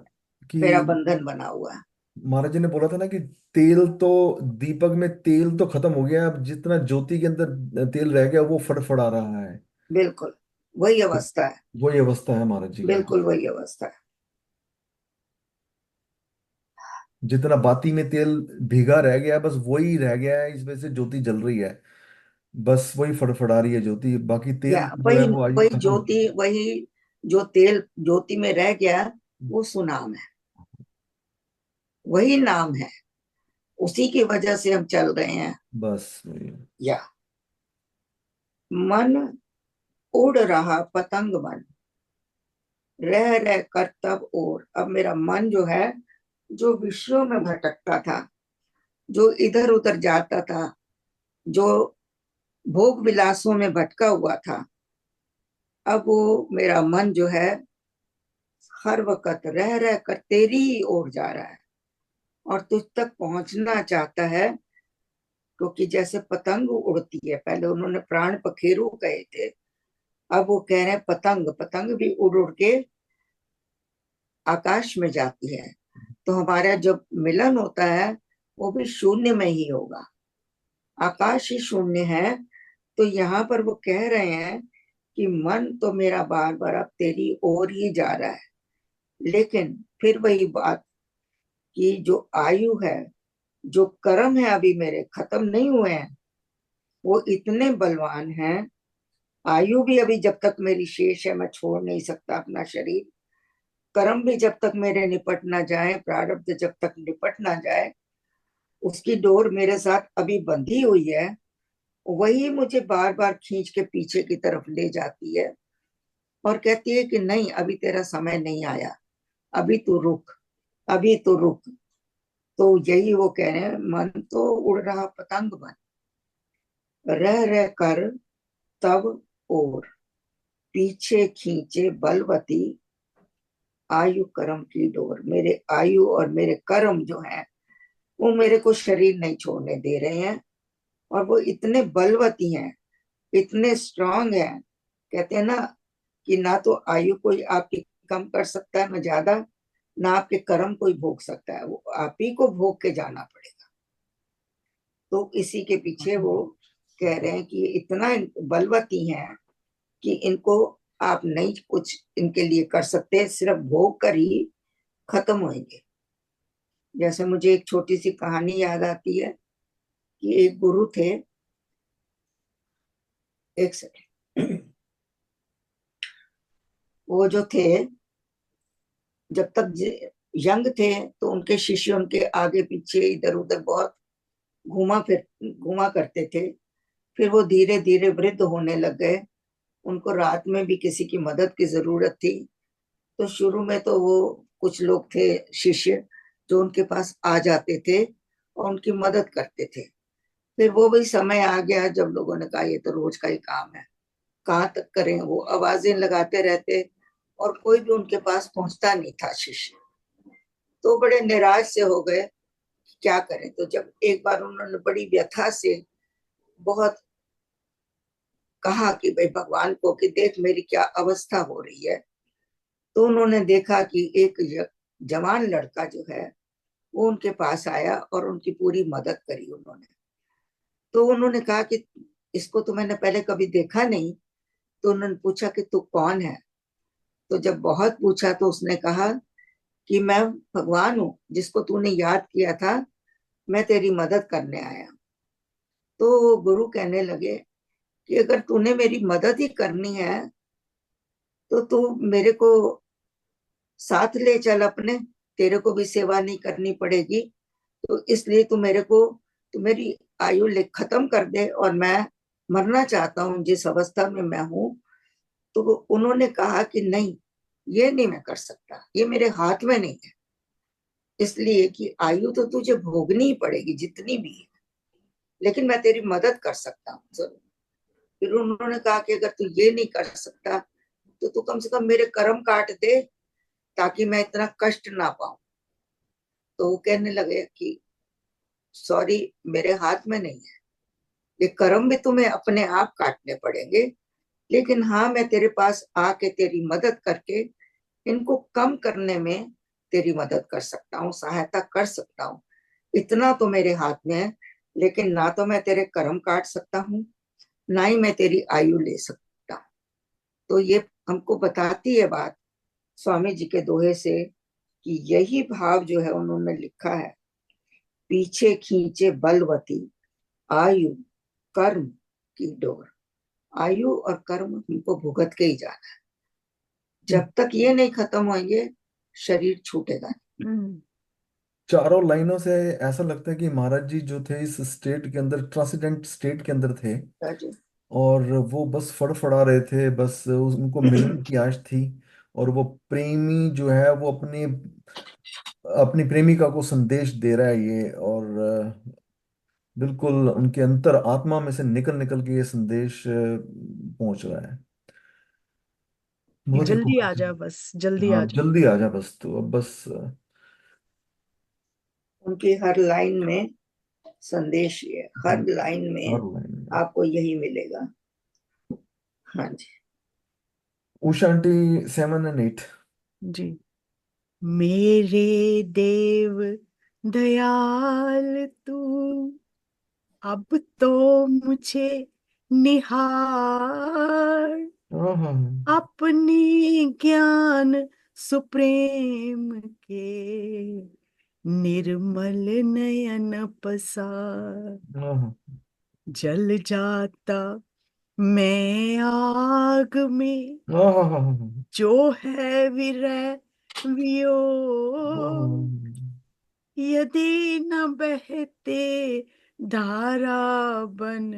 कि मेरा बंधन बना हुआ है। महाराज जी ने बोला था ना कि तेल तो, दीपक में तेल तो खत्म हो गया, अब जितना ज्योति के अंदर तेल रह गया वो फड़फड़ा रहा है। बिल्कुल वही अवस्था है, वही अवस्था है महाराज जी की। बिल्कुल वही अवस्था है। जितना बाती में तेल भीगा रह गया, बस वही रह गया है, इस वजह से ज्योति जल रही है। बस वही फड़फड़ा रही है ज्योति, बाकी या तेल जो है वही वो आयु वही खत्म हो ज्योति, वही जो तेल ज्योति में रह गया, गई। वो सुनाम है, वही नाम है, उसी की वजह से हम चल रहे हैं। बस वही। या मन उड़ रहा पतंग बन, रह रह कर तब और। अब मेरा मन जो है, जो विश्व में भटकता था, जो इधर उधर जाता था, जो भोग विलासों में भटका हुआ था, अब वो मेरा मन जो है हर वक्त रह रह कर तेरी ही ओर जा रहा है और तुझ तक पहुंचना चाहता है। क्योंकि जैसे पतंग उड़ती है, पहले उन्होंने प्राण पखेरु कहे थे, अब वो कह रहे हैं पतंग, पतंग भी उड़ उड़ के आकाश में जाती है। तो हमारा जब मिलन होता है वो भी शून्य में ही होगा, आकाश ही शून्य है। तो यहाँ पर वो कह रहे हैं कि मन तो मेरा बार बार अब तेरी ओर ही जा रहा है, लेकिन फिर वही बात कि जो आयु है, जो कर्म है अभी मेरे खत्म नहीं हुए हैं, वो इतने बलवान हैं। आयु भी अभी जब तक मेरी शेष है, मैं छोड़ नहीं सकता अपना शरीर। कर्म भी जब तक मेरे निपट ना जाए, प्रारब्ध जब तक निपट ना जाए, उसकी डोर मेरे साथ अभी बंधी हुई है। वही मुझे बार बार खींच के पीछे की तरफ ले जाती है और कहती है कि नहीं, अभी तेरा समय नहीं आया, अभी तू रुक, अभी तो रुक। तो यही वो कह रहे हैं, मन तो उड़ रहा पतंग बन, रह रह कर तब और, पीछे खींचे बलवती आयु कर्म की डोर। मेरे आयु और मेरे कर्म जो है, वो मेरे को शरीर नहीं छोड़ने दे रहे हैं। और वो इतने बलवती हैं, इतने स्ट्रांग हैं। कहते हैं ना कि ना तो आयु कोई आपकी कम कर सकता है, ना ज्यादा, ना आपके कर्म कोई भोग सकता है, वो आप ही को भोग के जाना पड़ेगा। तो इसी के पीछे वो कह रहे हैं कि ये इतना बलवती हैं कि इनको आप नहीं कुछ इनके लिए कर सकते, सिर्फ भोग कर ही खत्म होंगे। जैसे मुझे एक छोटी सी कहानी याद आती है कि एक गुरु थे, एक सेकंड, वो जो थे, जब तक यंग थे तो उनके शिष्य उनके आगे पीछे इधर उधर बहुत घुमा करते थे। फिर वो धीरे धीरे वृद्ध होने लग गए, उनको रात में भी किसी की मदद की जरूरत थी। तो शुरू में तो वो कुछ लोग थे शिष्य जो उनके पास आ जाते थे और उनकी मदद करते थे। फिर वो भी समय आ गया जब लोगों ने कहा ये तो रोज का ही काम है, कहाँ तक करें। वो आवाजें लगाते रहते और कोई भी उनके पास पहुंचता नहीं था शिष्य। तो बड़े निराश से हो गए, क्या करें। तो जब एक बार उन्होंने बड़ी व्यथा से, बहुत कहा कि भाई भगवान को कि देख मेरी क्या अवस्था हो रही है। तो उन्होंने देखा कि एक जवान लड़का जो है वो उनके पास आया और उनकी पूरी मदद करी उन्होंने। तो उन्होंने कहा कि इसको तो मैंने पहले कभी देखा नहीं। तो उन्होंने पूछा कि तू कौन है। तो जब बहुत पूछा तो उसने कहा कि मैं भगवान हूँ जिसको तूने याद किया था, मैं तेरी मदद करने आया। तो गुरु कहने लगे कि अगर तूने मेरी मदद ही करनी है तो तू मेरे को साथ ले चल अपने, तेरे को भी सेवा नहीं करनी पड़ेगी। तो इसलिए तू मेरी आयु ले खत्म कर दे और मैं मरना चाहता हूँ जिस अवस्था में मैं हूँ। तो उन्होंने कहा कि नहीं, ये नहीं मैं कर सकता, ये मेरे हाथ में नहीं है। इसलिए कि आयु तो तुझे भोगनी ही पड़ेगी जितनी भी है, लेकिन मैं तेरी मदद कर सकता हूँ जरूर। फिर उन्होंने कहा कि अगर तू ये नहीं कर सकता तो तू कम से कम मेरे कर्म काट दे ताकि मैं इतना कष्ट ना पाऊं। तो वो कहने लगे कि सॉरी, मेरे हाथ में नहीं है, ये कर्म भी तुम्हें अपने आप काटने पड़ेंगे, लेकिन हाँ मैं तेरे पास आके तेरी मदद करके इनको कम करने में तेरी मदद कर सकता हूँ, सहायता कर सकता हूँ। इतना तो मेरे हाथ में है, लेकिन ना तो मैं तेरे कर्म काट सकता हूँ, ना ही मैं तेरी आयु ले सकता हूँ। तो ये हमको बताती है बात स्वामी जी के दोहे से कि यही भाव जो है उन्होंने लिखा है, पीछे खींचे बलवती आयु कर्म की डोर। आयु और कर्म हमको भुगत के ही जाना है, जब तक ये नहीं खत्म होंगे शरीर छूटेगा नहीं। चारों लाइनों से ऐसा लगता है कि महाराज जी जो थे इस स्टेट के अंदर, ट्रांसेंडेंट स्टेट के अंदर थे, राजू। और वो बस फड़फड़ा रहे थे, बस उनको मिलने की आश थी। और वो प्रेमी जो है वो अपनी अपनी प्रेमिका को संदेश दे रहा है ये, और बिल्कुल उनके अंतर आत्मा में से निकल निकल के ये संदेश पहुंच रहा है। कि बहुत ही जल्दी आ जा, खूबसूरत। बस जल्दी हाँ, आ जा। जल्दी आ जा बस, तो अब बस उनकी हर लाइन में संदेश ये है, हर लाइन में हर लाइन में। आपको यही मिलेगा। हाँ जी। उषा आंटी 7 और 8। जी। मेरे देव दयाल तू अब तो मुझे निहार, हाँ हाँ अपनी ज्ञान सुप्रेम के निर्मल नयन पसार। हाँ हाँ जल जाता मैं आग में, हाँ हाँ हाँ हाँ हाँ जो है विरह हाँ हाँ वियोग। हाँ। यदि न बहते धारा बन,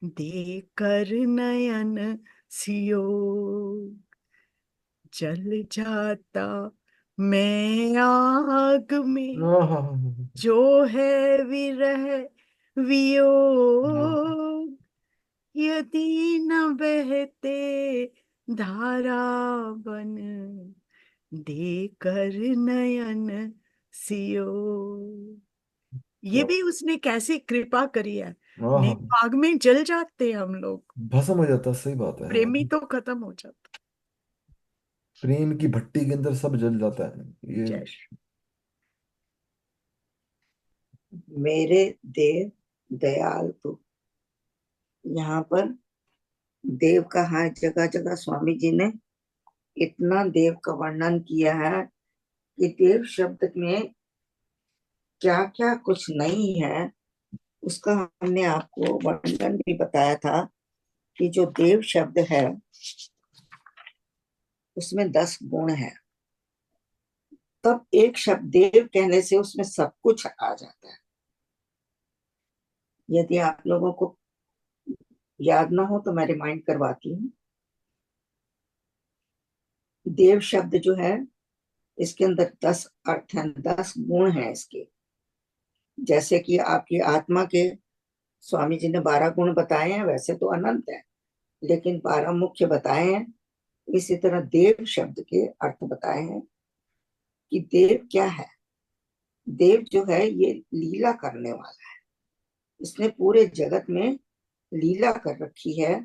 देकर नयन सियोग। जल जाता मैं आग में, हाँ हाँ हाँ हाँ जो है विरह हाँ वियोग। यदि न बहते धारा बन, देकर नयन सियो। ये क्या भी उसने कैसी कृपा करी है। हाँ नहीं, हाँ, आग में जल जाते हम लोग, भस्म हो जाता, सही बात है, हाँ। प्रेमी तो खत्म हो जाता। प्रेम की भट्टी के अंदर सब जल जाता है ये। जय श्री। मेरे देव दयाल तू, यहाँ पर देव का है, जगह जगह स्वामी जी ने इतना देव का वर्णन किया है कि देव शब्द में क्या क्या कुछ नहीं है उसका हमने आपको वर्णन भी बताया था कि जो देव शब्द है उसमें 10 गुण है। तब एक शब्द देव कहने से उसमें सब कुछ आ जाता है। यदि आप लोगों को याद ना हो तो मैं रिमाइंड करवाती हूँ। देव शब्द जो है इसके अंदर 10 अर्थ हैं, 10 गुण हैं इसके। जैसे कि आपकी आत्मा के स्वामी जी ने 12 गुण बताए हैं, वैसे तो अनंत है लेकिन 12 मुख्य बताए हैं। इसी तरह देव शब्द के अर्थ बताए हैं कि देव क्या है। देव जो है ये लीला करने वाला है, इसने पूरे जगत में लीला कर रखी है,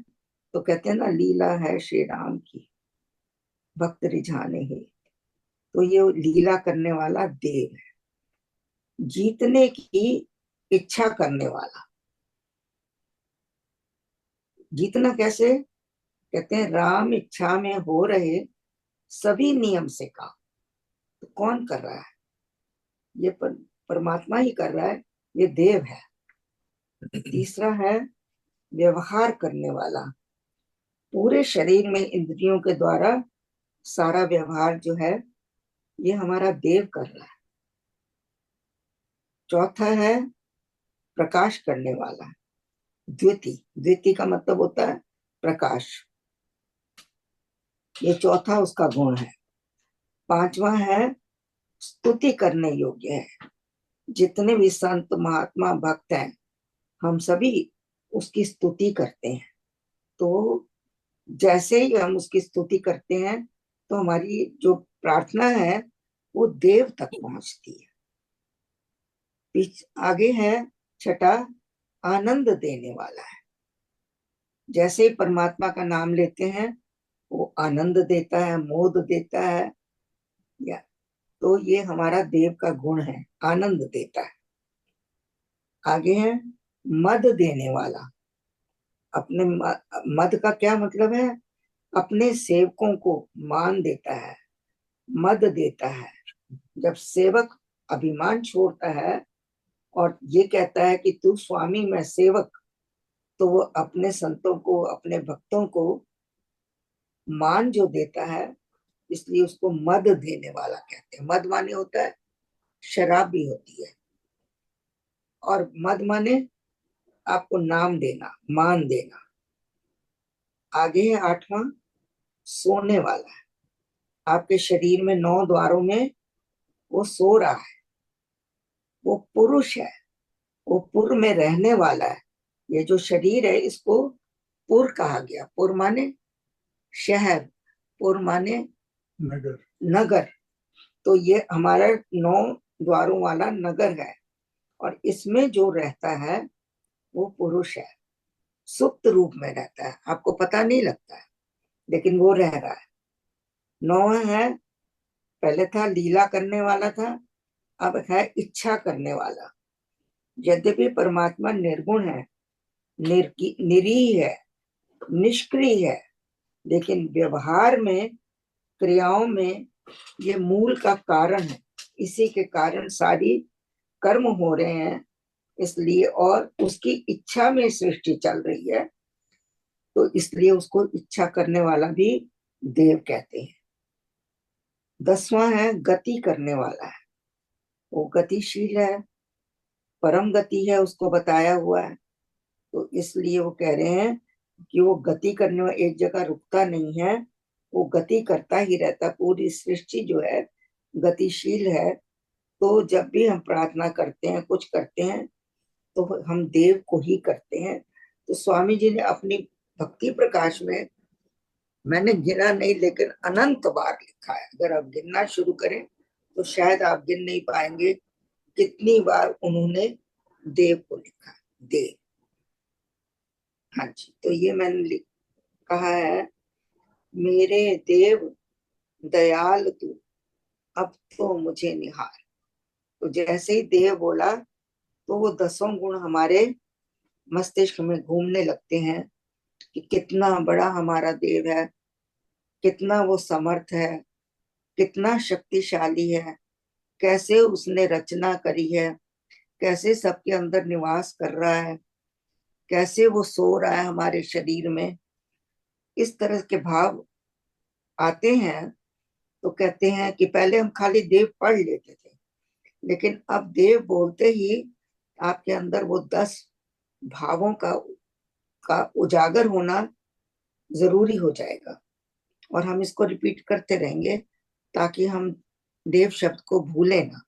तो कहते हैं ना, लीला है श्री राम की भक्त रिझाने ही। तो ये लीला करने वाला देव है, जीतने की इच्छा करने वाला। जीतना कैसे? कहते हैं राम इच्छा में हो रहे सभी नियम से काम। तो कौन कर रहा है? ये परमात्मा ही कर रहा है, ये देव है। तीसरा है व्यवहार करने वाला, पूरे शरीर में इंद्रियों के द्वारा सारा व्यवहार जो है ये हमारा देव कर रहा है। चौथा है प्रकाश करने वाला, द्वितीय। द्वितीय का मतलब होता है प्रकाश, ये चौथा उसका गुण है। पांचवा है स्तुति करने योग्य है। जितने भी संत महात्मा भक्त हैं, हम सभी उसकी स्तुति करते हैं। तो जैसे ही हम उसकी स्तुति करते हैं तो हमारी जो प्रार्थना है वो देव तक पहुंचती है। आगे है छठा, आनंद देने वाला है। जैसे ही परमात्मा का नाम लेते हैं वो आनंद देता है, मोद देता है, या तो ये हमारा देव का गुण है, आनंद देता है। आगे है मद देने वाला। अपने मद का क्या मतलब है? अपने सेवकों को मान देता है, मद देता है। जब सेवक अभिमान छोड़ता है और ये कहता है कि तू स्वामी मैं सेवक, तो वो अपने संतों को, अपने भक्तों को मान जो देता है, इसलिए उसको मद देने वाला कहते हैं। मद माने होता है शराब भी होती है, और मद माने आपको नाम देना, मान देना। आगे है आठवां, सोने वाला है। आपके शरीर में 9 द्वारों में वो सो रहा है, वो पुरुष है, वो पुर में रहने वाला है। ये जो शरीर है इसको पुर कहा गया। पुर माने शहर, पुर माने नगर। नगर। तो ये हमारा 9 द्वारों वाला नगर है, और इसमें जो रहता है वो पुरुष है, सुप्त रूप में रहता है, आपको पता नहीं लगता है, लेकिन वो रह रहा है। 9 है, पहले था लीला करने वाला था, अब है इच्छा करने वाला। यद्यपि परमात्मा निर्गुण है, निरीह है, निष्क्रिय है, लेकिन व्यवहार में, क्रियाओं में ये मूल का कारण है। इसी के कारण सारी कर्म हो रहे हैं, इसलिए, और उसकी इच्छा में सृष्टि चल रही है, तो इसलिए उसको इच्छा करने वाला भी देव कहते हैं। 10वां है गति करने वाला है। वो गतिशील है, परम गति है, उसको बताया हुआ है, तो इसलिए वो कह रहे हैं कि वो गति करने में एक जगह रुकता नहीं है, वो गति करता ही रहता। पूरी सृष्टि जो है गतिशील है। तो जब भी हम प्रार्थना करते हैं, कुछ करते हैं, तो हम देव को ही करते हैं। तो स्वामी जी ने अपनी भक्ति प्रकाश में, मैंने गिना नहीं लेकिन अनंत बार लिखा है, अगर आप गिनना शुरू करें तो शायद आप गिन नहीं पाएंगे कितनी बार उन्होंने देव को लिखा है, देव। हाँ जी, तो ये मैंने कहा है, मेरे देव दयाल तू अब तो मुझे निहार। तो जैसे ही देव बोला तो वो 10 गुण हमारे मस्तिष्क में घूमने लगते हैं कि कितना बड़ा हमारा देव है, कितना वो समर्थ है, कितना शक्तिशाली है, कैसे उसने रचना करी है, कैसे सबके अंदर निवास कर रहा है, कैसे वो सो रहा है हमारे शरीर में। इस तरह के भाव आते हैं। तो कहते हैं कि पहले हम खाली देव पढ़ लेते थे, लेकिन अब देव बोलते ही आपके अंदर वो 10 भावों का उजागर होना जरूरी हो जाएगा, और हम इसको रिपीट करते रहेंगे ताकि हम देव शब्द को भूले ना।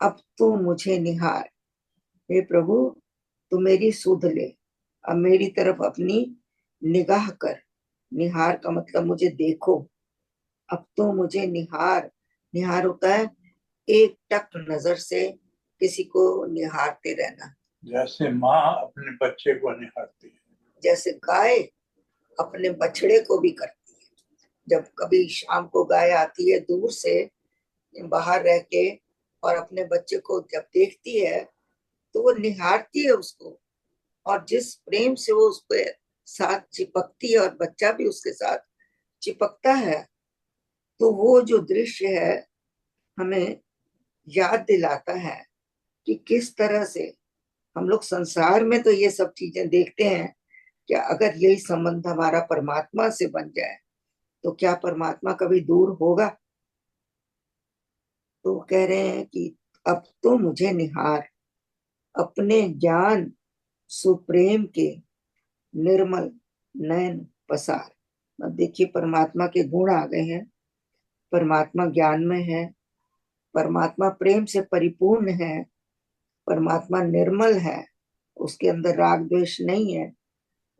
अब तो मुझे निहार, हे प्रभु तू मेरी सुध ले, अब मेरी तरफ अपनी निगाह कर। निहार का मतलब मुझे देखो। अब तो मुझे निहार, निहार होता है एक टक नजर से किसी को निहारते रहना, जैसे माँ अपने बच्चे को निहारती है, जैसे गाय अपने बछड़े को भी करती है। जब कभी शाम को गाय आती है दूर से बाहर रह के और अपने बच्चे को जब देखती है तो वो निहारती है उसको, और जिस प्रेम से वो उसके साथ चिपकती है और बच्चा भी उसके साथ चिपकता है, तो वो जो दृश्य है हमें याद दिलाता है कि किस तरह से हम लोग संसार में तो ये सब चीजें देखते हैं कि अगर यही संबंध हमारा परमात्मा से बन जाए तो क्या परमात्मा कभी दूर होगा। तो कह रहे हैं कि अब तो मुझे निहार, अपने ज्ञान सुप्रेम के निर्मल नयन पसार। अब देखिए परमात्मा के गुण आ गए हैं, परमात्मा ज्ञान में है, परमात्मा प्रेम से परिपूर्ण है, परमात्मा निर्मल है, उसके अंदर राग द्वेष नहीं है।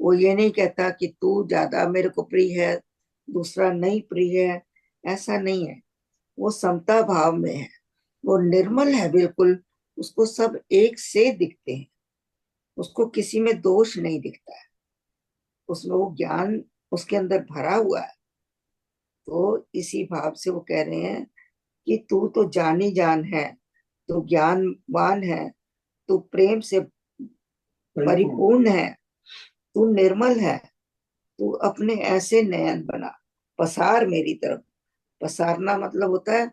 वो ये नहीं कहता कि तू ज्यादा मेरे को प्रिय है, दूसरा नहीं प्रिय है, ऐसा नहीं है। वो समता भाव में है, वो निर्मल है बिल्कुल, उसको सब एक से दिखते हैं, उसको किसी में दोष नहीं दिखता है, उसमें वो ज्ञान उसके अंदर भरा हुआ है। तो इसी भाव से वो कह रहे हैं कि तू तो जानी जान है, तू ज्ञानवान है, तू प्रेम से परिपूर्ण। परिपूर्ण है, तू निर्मल है, तू अपने ऐसे नयन बना पसार मेरी तरफ। पसारना मतलब होता है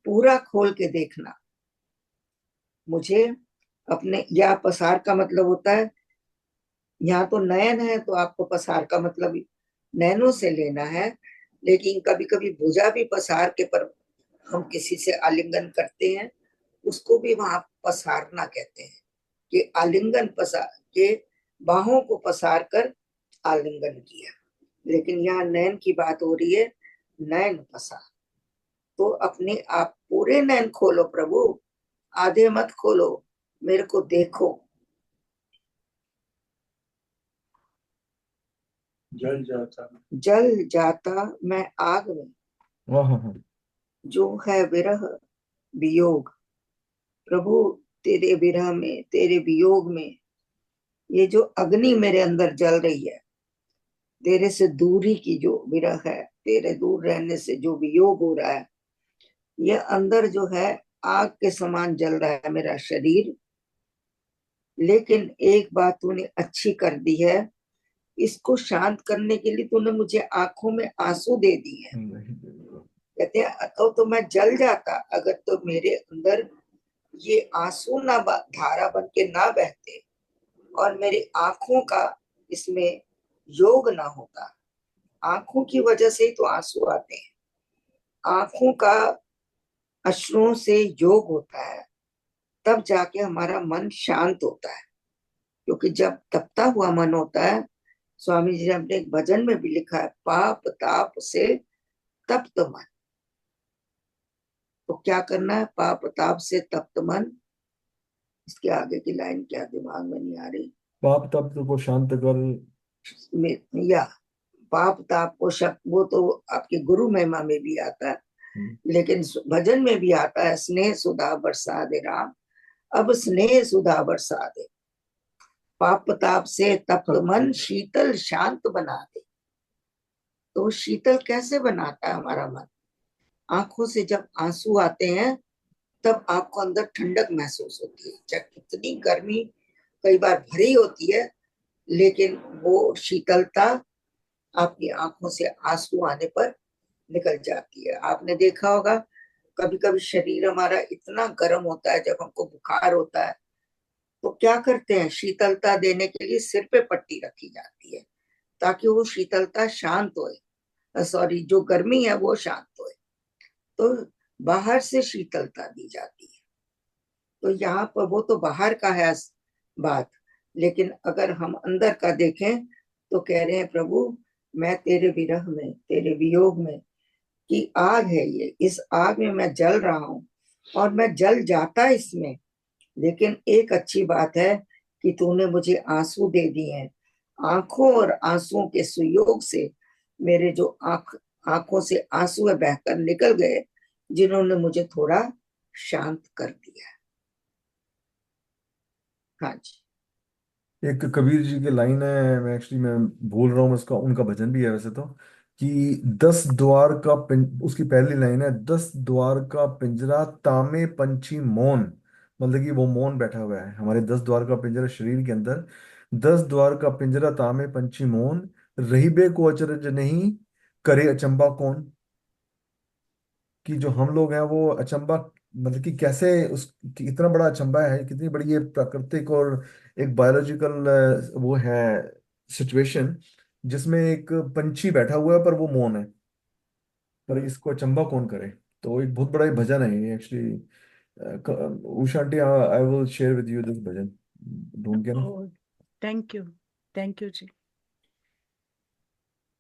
पूरा खोल के देखना मुझे अपने, या पसार का मतलब होता है, यहाँ तो नयन है तो आपको पसार का मतलब नैनों से लेना है, लेकिन कभी कभी भुजा भी पसार के पर हम किसी से आलिंगन करते हैं, उसको भी वहां पसारना कहते हैं कि आलिंगन पसार के, बाहों को पसार कर आलिंगन किया। लेकिन यहाँ नयन की बात हो रही है, नयन पसार। तो अपने आप पूरे नयन खोलो प्रभु, आधे मत खोलो, मेरे को देखो। जल जाता मैं आग में, हाँ। जो है विरह वियोग। प्रभु तेरे विरह में, तेरे वियोग में, ये जो अग्नि मेरे अंदर जल रही है, तेरे से दूरी की जो विरह है, तेरे दूर रहने से जो वियोग हो रहा है, ये अंदर जो है आग के समान जल रहा है मेरा शरीर। लेकिन एक बात तूने अच्छी कर दी है, इसको शांत करने के लिए तूने मुझे आंखों में आंसू दे दिए हैं। कहते हैं तो मैं जल जाता अगर तो मेरे अंदर ये आंसू ना धारा बन के ना बहते और मेरी आंखों का इसमें योग ना होता। आंखों की वजह से ही तो आंसू आते हैं, आंखों का अश्रुओं से योग होता है, तब जाके हमारा मन शांत होता है। क्योंकि जब तपता हुआ मन होता है, स्वामी जी ने अपने एक भजन में भी लिखा है, पाप ताप से तप्त मन। तो क्या करना है, पाप ताप से तप्त मन, इसके आगे की लाइन क्या दिमाग में नहीं आ रही, पाप तत्व को शांत कर। या पाप ताप को शक, वो तो आपके गुरु महिमा में भी आता है, लेकिन भजन में भी आता है, स्नेह सुधा बरसा दे राम, अब स्नेह सुधा बरसा दे, पाप ताप से तप्त मन शीतल शांत बना दे। तो शीतल कैसे बनाता है हमारा मन, आंखों से जब आंसू आते हैं तब आपको अंदर ठंडक महसूस होती है, चाहे कितनी गर्मी कई बार भरी होती है, लेकिन वो शीतलता आपकी आंखों से आंसू आने पर निकल जाती है। आपने देखा होगा कभी कभी शरीर हमारा इतना गर्म होता है, जब हमको बुखार होता है तो क्या करते हैं, शीतलता देने के लिए सिर पे पट्टी रखी जाती है ताकि वो शीतलता शांत होए, सॉरी जो गर्मी है वो शांत होए। तो बाहर से शीतलता दी जाती है। तो यहाँ पर वो तो बाहर का है बात, लेकिन अगर हम अंदर का देखें तो कह रहे हैं प्रभु मैं तेरे विरह में, तेरे वियोग में, कि आग है ये, इस आग में मैं जल रहा हूँ और मैं जल जाता इसमें। लेकिन एक अच्छी बात है कि तूने मुझे आंसू दे दिए हैं, आंखों और आंसुओं के सुयोग से मेरे जो आंखों से आंसू बहकर निकल गए, जिन्होंने मुझे थोड़ा शांत कर दिया। हाँ जी। एक कबीर जी की लाइन है, मैं भूल रहा हूँ उसका, उनका भजन भी है वैसे तो, कि 10 द्वार का उसकी पहली लाइन है, 10 द्वार का पिंजरा तामे पंछी मौन। मतलब कि वो मौन बैठा हुआ है हमारे 10 द्वार का पिंजरा शरीर के अंदर। 10 द्वार का पिंजरा तामे पंछी मौन, रहीबे को अचरज नहीं, करे अचंबा कौन। कि जो हम लोग हैं वो अचंबा, मतलब कि कैसे उस कि इतना बड़ा अचंबा है, कितनी बड़ी ये प्राकृतिक और एक बायोलॉजिकल वो है सिचुएशन, जिसमें एक पंछी बैठा हुआ है पर वो मौन है, पर इसको अचंबा कौन करे। तो एक बहुत बड़ा ये भजन है ये actually. Usha aunty, I will share with you this bhajan, ढूंढ के ना। ओ, थैंक यू जी।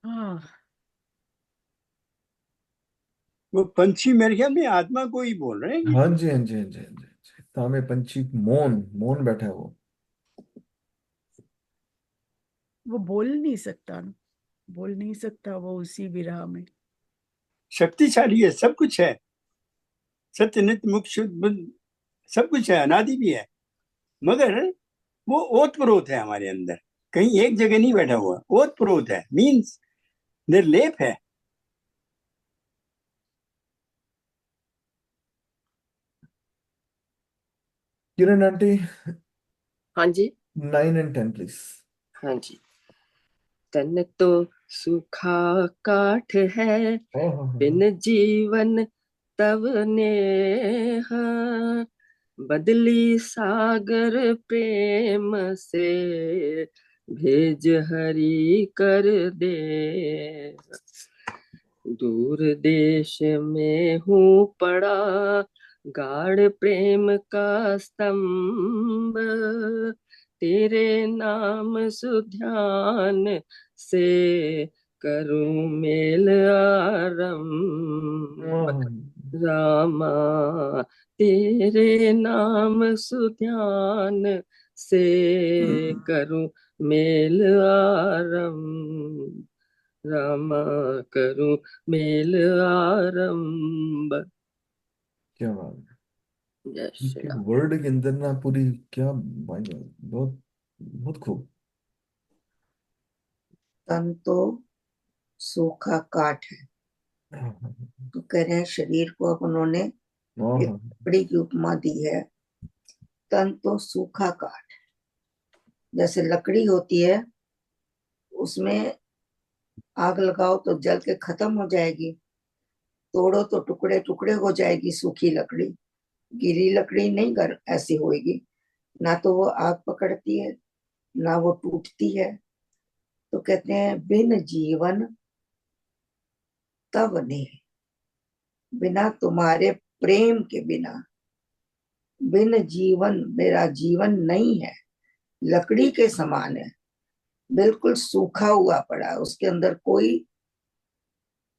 हाँ, वो पंछी मेरे ख्याल में आत्मा को ही बोल रहे हैं हाँ कि जी, हाँ जी, हाँ जी, हाँ जी, हाँ जी। तामे पंछी मौन, मौन बैठा है वो। वो बोल नहीं सकता ना, बोल नहीं सकता वो उसी विरह में। शक्तिशाली है, सब कुछ है, सत्य नित्य मुक्त शुद्ध बुद्ध, सब कुछ है, अनादि भी है, मगर वो ओतप्रोत है हमारे अंदर, कहीं एक जगह नहीं बैठा हुआ, ओतप्रोत है, मीन्स निर्लेप है। किरण आंटी, हाँ जी। 9 and 10 प्लीज। हाँ जी। तन तो सूखा काठ है, बिन जीवन तव नेह, बदली सागर प्रेम से, भेज हरि कर दे। दूर देश में हूँ पड़ा, गाढ़ प्रेम का स्तंभ, तेरे नाम सुध्यान से, करूं मेल आरंभ। रामा तेरे नाम सुध्यान से, करूं मेल आरंभ। रामा करूं मेल आरंभ। क्या बात है। जय श्री एक राम। वर्ड के अंदर ना पूरी, क्या भाई, बहुत बहुत खूब। तन तो सूखा काठ है, तो कह रहे हैं शरीर को अब उन्होंने एक लकड़ी की उपमा दी है। तन तो सूखा काठ, जैसे लकड़ी होती है, उसमें आग लगाओ तो जल के खत्म हो जाएगी, तोड़ो तो टुकड़े टुकड़े हो जाएगी सूखी लकड़ी। गीली लकड़ी नहीं कर ऐसी होएगी, ना तो वो आग पकड़ती है, ना वो टूटती है। तो कहते हैं बिन जीवन तब नहीं, बिना तुम्हारे प्रेम के बिना, बिन जीवन, मेरा जीवन नहीं है, लकड़ी के समान है, बिल्कुल सूखा हुआ पड़ा है, उसके अंदर कोई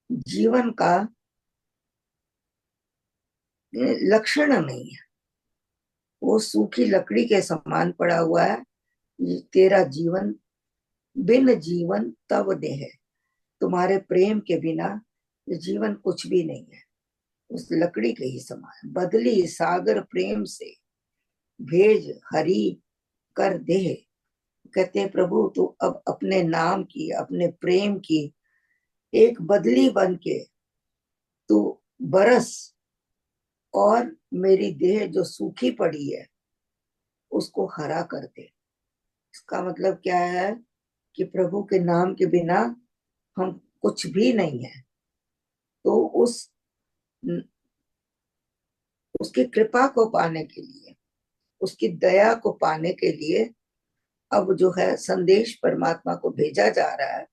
जीवन का लक्षण नहीं है, वो सूखी लकड़ी के समान पड़ा हुआ है। तेरा जीवन, बिन जीवन तब दे है, तुम्हारे प्रेम के बिना ये जीवन कुछ भी नहीं है, उस लकड़ी के ही समान। बदली सागर प्रेम से, भेज हरि कर दे। कहते हैं प्रभु तू अब अपने नाम की, अपने प्रेम की एक बदली बन के तू बरस, और मेरी देह जो सूखी पड़ी है उसको हरा कर दे। इसका मतलब क्या है कि प्रभु के नाम के बिना हम कुछ भी नहीं है। तो उसकी कृपा को पाने के लिए, उसकी दया को पाने के लिए अब जो है संदेश परमात्मा को भेजा जा रहा है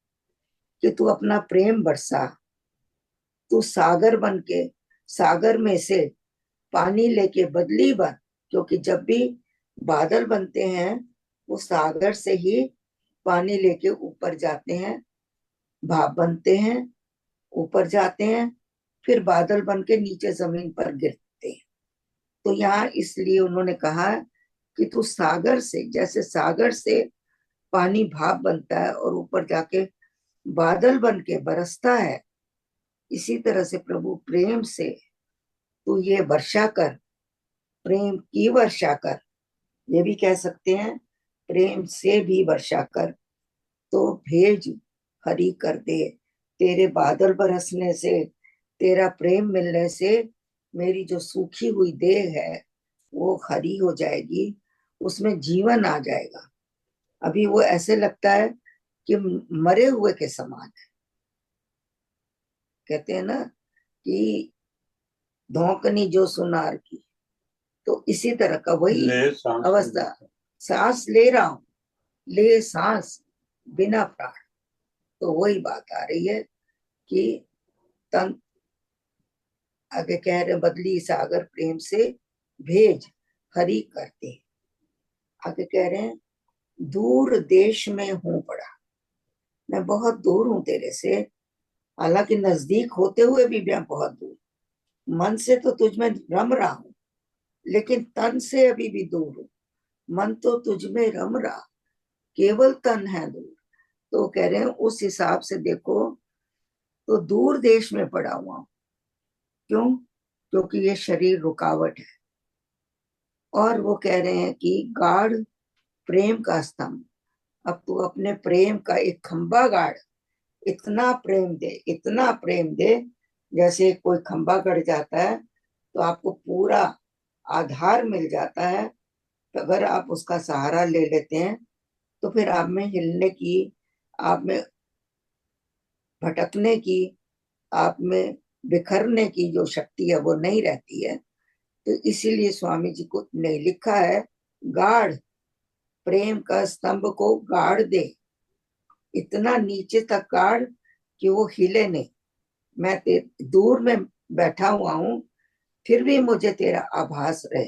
कि तू अपना प्रेम बरसा, तू सागर बन के, सागर में से पानी लेके बदली बन। क्योंकि जब भी बादल बनते हैं वो सागर से ही पानी लेके ऊपर जाते हैं, भाप बनते हैं, ऊपर जाते हैं, फिर बादल बन के नीचे जमीन पर गिरते हैं। तो यहाँ इसलिए उन्होंने कहा कि तू सागर से, जैसे सागर से पानी भाप बनता है और ऊपर जाके बादल बन के बरसता है, इसी तरह से प्रभु प्रेम से तू ये वर्षा कर, प्रेम की वर्षा कर, ये भी कह सकते हैं, प्रेम से भी वर्षा कर तो भेज हरी कर दे। तेरे बादल बरसने से, तेरा प्रेम मिलने से मेरी जो सूखी हुई देह है वो हरी हो जाएगी, उसमें जीवन आ जाएगा। अभी वो ऐसे लगता है कि मरे हुए के समान है। कहते हैं ना कि धौंकनी जो सुनार की, तो इसी तरह का वही ले सांस अवस्था। सांस ले रहा हूं, ले सांस बिना प्राण। तो वही बात आ रही है कि तन, आगे कह रहे बदली सागर प्रेम से भेज हरि करते। आगे कह रहे हैं दूर देश में हूं पड़ा, मैं बहुत दूर हूं तेरे से, हालांकि नजदीक होते हुए भी मैं बहुत दूर। मन से तो तुझ में रम रहा हूं, लेकिन तन से अभी भी दूर हूं। मन तो तुझ में रम रहा, केवल तन है दूर। तो कह रहे हैं उस हिसाब से देखो तो दूर देश में पड़ा हुआ हूं। क्यों? क्योंकि ये शरीर रुकावट है। और वो कह रहे हैं कि गाढ़ प्रेम का स्तंभ, अब तू अपने प्रेम का एक खंभा गाड़, इतना प्रेम दे, इतना प्रेम दे। जैसे कोई खंभा गड़ जाता है तो आपको पूरा आधार मिल जाता है, तो अगर आप उसका सहारा ले लेते हैं तो फिर आप में हिलने की, आप में भटकने की, आप में बिखरने की जो शक्ति है वो नहीं रहती है। तो इसीलिए स्वामी जी को ने लिखा है गाढ़ प्रेम का स्तंभ को गाड़ दे, इतना नीचे तक गाड़ कि वो हिले नहीं। मैं दूर में बैठा हुआ हूं, फिर भी मुझे तेरा आभास रहे।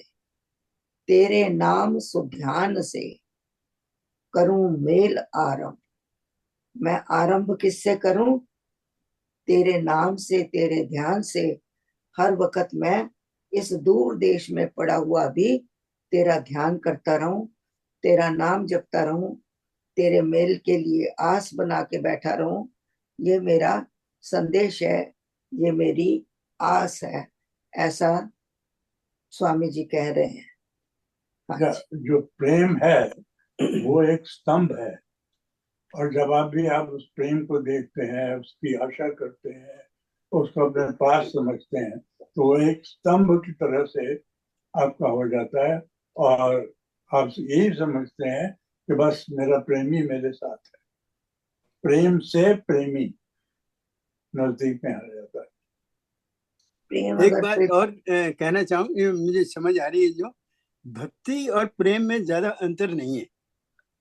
तेरे नाम सुध्यान से करूं मेल आरंभ। मैं आरंभ किससे करूं? तेरे नाम से, तेरे ध्यान से। हर वक्त मैं इस दूर देश में पड़ा हुआ भी तेरा ध्यान करता रहूं, तेरा नाम जपता रहूं, तेरे मेल के लिए आस बना के बैठा रहूं। ये मेरा संदेश है, ये मेरी आस है, ऐसा स्वामी जी कह रहे हैं। हाँ जी। जो प्रेम है वो एक स्तंभ है, और जब आप उस प्रेम को देखते हैं, उसकी आशा करते हैं, उसको अपने पास समझते हैं, तो वो एक स्तंभ की तरह से आपका हो जाता है। और आप यही समझते हैं कि बस मेरा प्रेमी मेरे साथ है। प्रेम से प्रेमी नजदीक में आ जाता है। प्रेम एक अगर बात प्रेम और कहना चाहूँ, मुझे समझ आ रही है, जो भक्ति और प्रेम में ज्यादा अंतर नहीं है।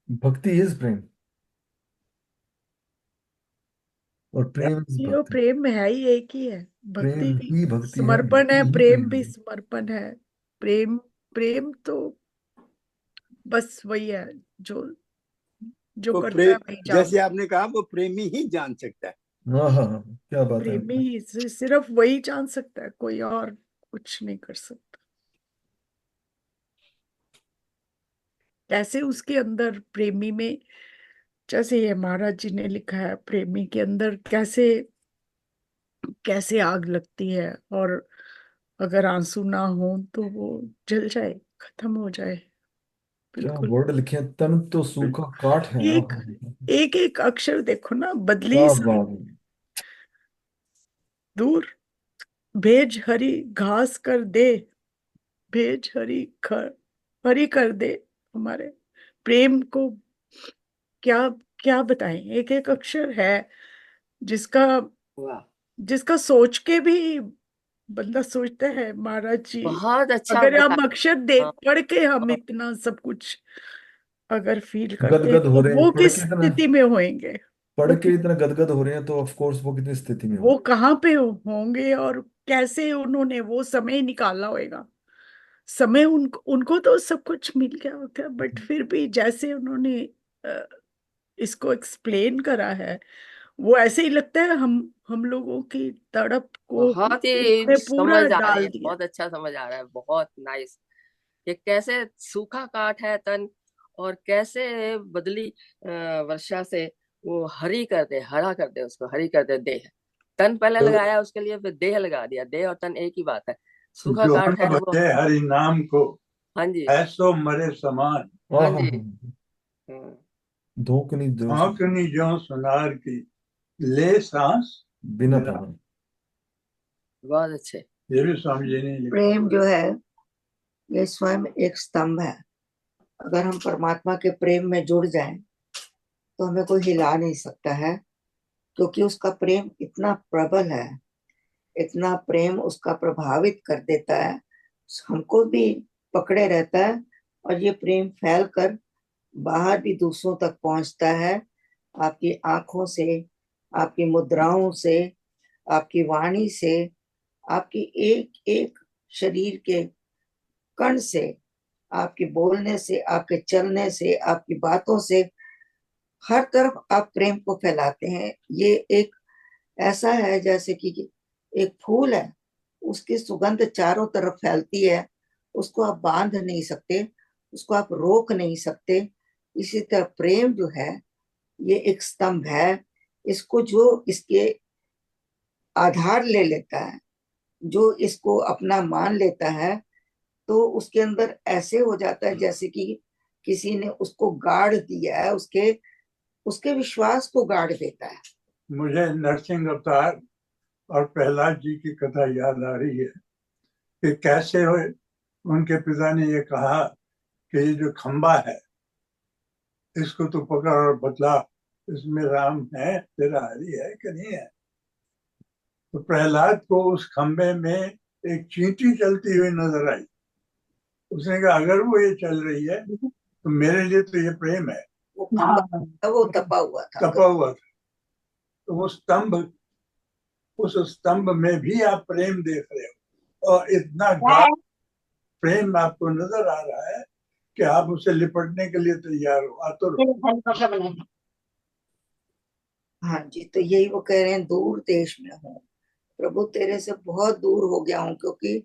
भक्ति इज प्रेम और प्रेम इज ये भक्ति। प्रेम है ही एक ही है। भक्ति प्रेम भी ही भक्ति है, समर्पण है, भक्ति ही प्रेम प्रेम भी है। समर्पण है। प्रेम, प्रेम तो बस वही है जो जो वो करता है प्रेम, वही जैसे जानता है। आपने कहा, वो प्रेमी ही जान सकता है। हाँ हाँ हाँ, क्या बात है। प्रेमी ही सिर्फ वही जान सकता है, कोई और कुछ नहीं कर सकता। कैसे उसके अंदर प्रेमी में, जैसे ये महाराज जी ने लिखा है, प्रेमी के अंदर कैसे कैसे आग लगती है, और अगर आंसू ना हो तो वो जल जाए, खत्म हो जाए। क्या बिल्कुल। वर्ड लिखे हैं, तन तो सूखा काठ है। एक एक एक अक्षर देखो ना, बदली क्या सा बात है। दूर, भेज हरी घास कर दे, भेज हरी हरी कर दे। हमारे प्रेम को क्या क्या बताएं, एक एक अक्षर है जिसका वाह। जिसका सोच के भी बंदा सोचता है महाराज जी, बहुत अच्छा अगर हम बताया। अक्षर देख हाँ, पढ़ के हम और इतना सब कुछ अगर फील करते हैं गदगद हो तो रहे हैं वो पढ़ किस के इतना, स्थिति में होंगे? पढ़ वो के इतना गदगद हो रहे हैं तो ऑफ कोर्स वो कितनी स्थिति में वो होंगे। कहाँ पे होंगे, और कैसे उन्होंने वो समय निकाला होगा। समय उनको उनको तो सब कुछ मिल गया होगा, बट फिर भी जैसे उन्होंने अ, इसको एक्सप्लेन करा है, वो ऐसे ही लगता है हम लोगों की तड़प को बहुत ही उसने पूरा समझ आ रही डाल है, दिया। बहुत अच्छा समझ आ रहा है, बहुत नाइस। ये कैसे सूखा काठ है तन, और कैसे बदली वर्षा से वो हरी कर दे, हरा कर दे, उसको हरी कर दे देह। तन पहले तो लगाया उसके लिए, फिर देह लगा दिया। देह और तन एक ही बात है। सूखा जो काठ न है वो। भजे हरि नाम को, हाँ जी, ऐसो मरे समान, हाँ हाँ जी। हाँ, हम्म, धोकनी जो आंकनी ज्यों सुनार की, ले सांस बिना बिना। प्राण। बहुत अच्छे। ये भी स्वामी जी ने लिखा। प्रेम जो है ये स्वयं एक स्तंभ है। अगर हम परमात्मा के प्रेम में जुड़ जाएं तो हमें कोई हिला नहीं सकता है, क्योंकि उसका प्रेम इतना प्रबल है, इतना प्रेम उसका प्रभावित कर देता है, हमको भी पकड़े रहता है, और ये प्रेम फैल कर बाहर भी दूसरों तक पहुंचता है। आपकी आंखों से, आपकी मुद्राओं से, आपकी वाणी से, आपकी एक एक शरीर के कण से, आपके बोलने से, आपके चलने से, आपकी बातों से, हर तरफ आप प्रेम को फैलाते हैं। ये एक ऐसा है जैसे कि एक फूल है, उसकी सुगंध चारों तरफ फैलती है, उसको आप बांध नहीं सकते, उसको आप रोक नहीं सकते। इसी तरह प्रेम जो है ये एक स्तंभ है। इसको जो इसके आधार ले लेता है, जो इसको अपना मान लेता है, तो उसके अंदर ऐसे हो जाता है जैसे कि किसी ने उसको गाड़ दिया है, उसके उसके विश्वास को गाड़ देता है। मुझे नरसिंह अवतार और प्रहलाद जी की कथा याद आ रही है कि कैसे उनके पिता ने ये कहा कि ये जो खंबा है इसको तू पकड़ और बतला, इसमें राम है तेरा हरि है कि नहीं है। तो प्रहलाद को उस खंबे में एक चींटी चलती हुई नजर आई। उसने कहा अगर वो ये चल रही है तो मेरे लिए तो ये प्रेम है। वो खंबा था, वो तपा हुआ था। तपा हुआ था। तो वो स्तंभ, उस स्तंभ में भी आप प्रेम देख रहे हो, और इतना गाढ़ प्रेम आपको नजर आ रहा है कि आप उसे लिपटने के लिए तैयार हो, आतुर हो। हाँ जी, तो यही वो कह रहे हैं, दूर देश में हूँ प्रभु, तेरे से बहुत दूर हो गया हूँ, क्योंकि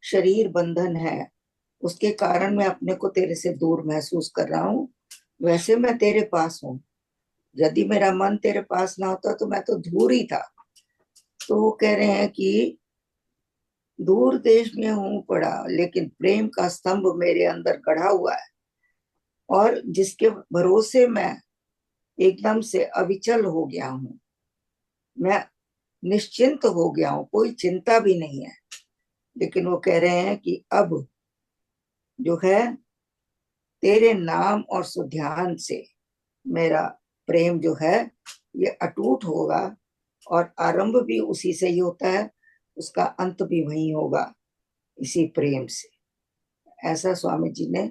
शरीर बंधन है, उसके कारण मैं अपने को तेरे से दूर महसूस कर रहा हूँ। वैसे मैं तेरे पास हूँ, यदि मेरा मन तेरे पास ना होता तो मैं तो दूर ही था। तो वो कह रहे हैं कि दूर देश में हूँ पड़ा, लेकिन प्रेम का स्तंभ मेरे अंदर गढ़ा हुआ है, और जिसके भरोसे मैं एकदम से अविचल हो गया हूँ। मैं निश्चिंत हो गया हूँ, कोई चिंता भी नहीं है। लेकिन वो कह रहे हैं कि अब जो है तेरे नाम और सुध्यान से मेरा प्रेम जो है ये अटूट होगा, और आरंभ भी उसी से ही होता है, उसका अंत भी वही होगा, इसी प्रेम से। ऐसा स्वामी जी ने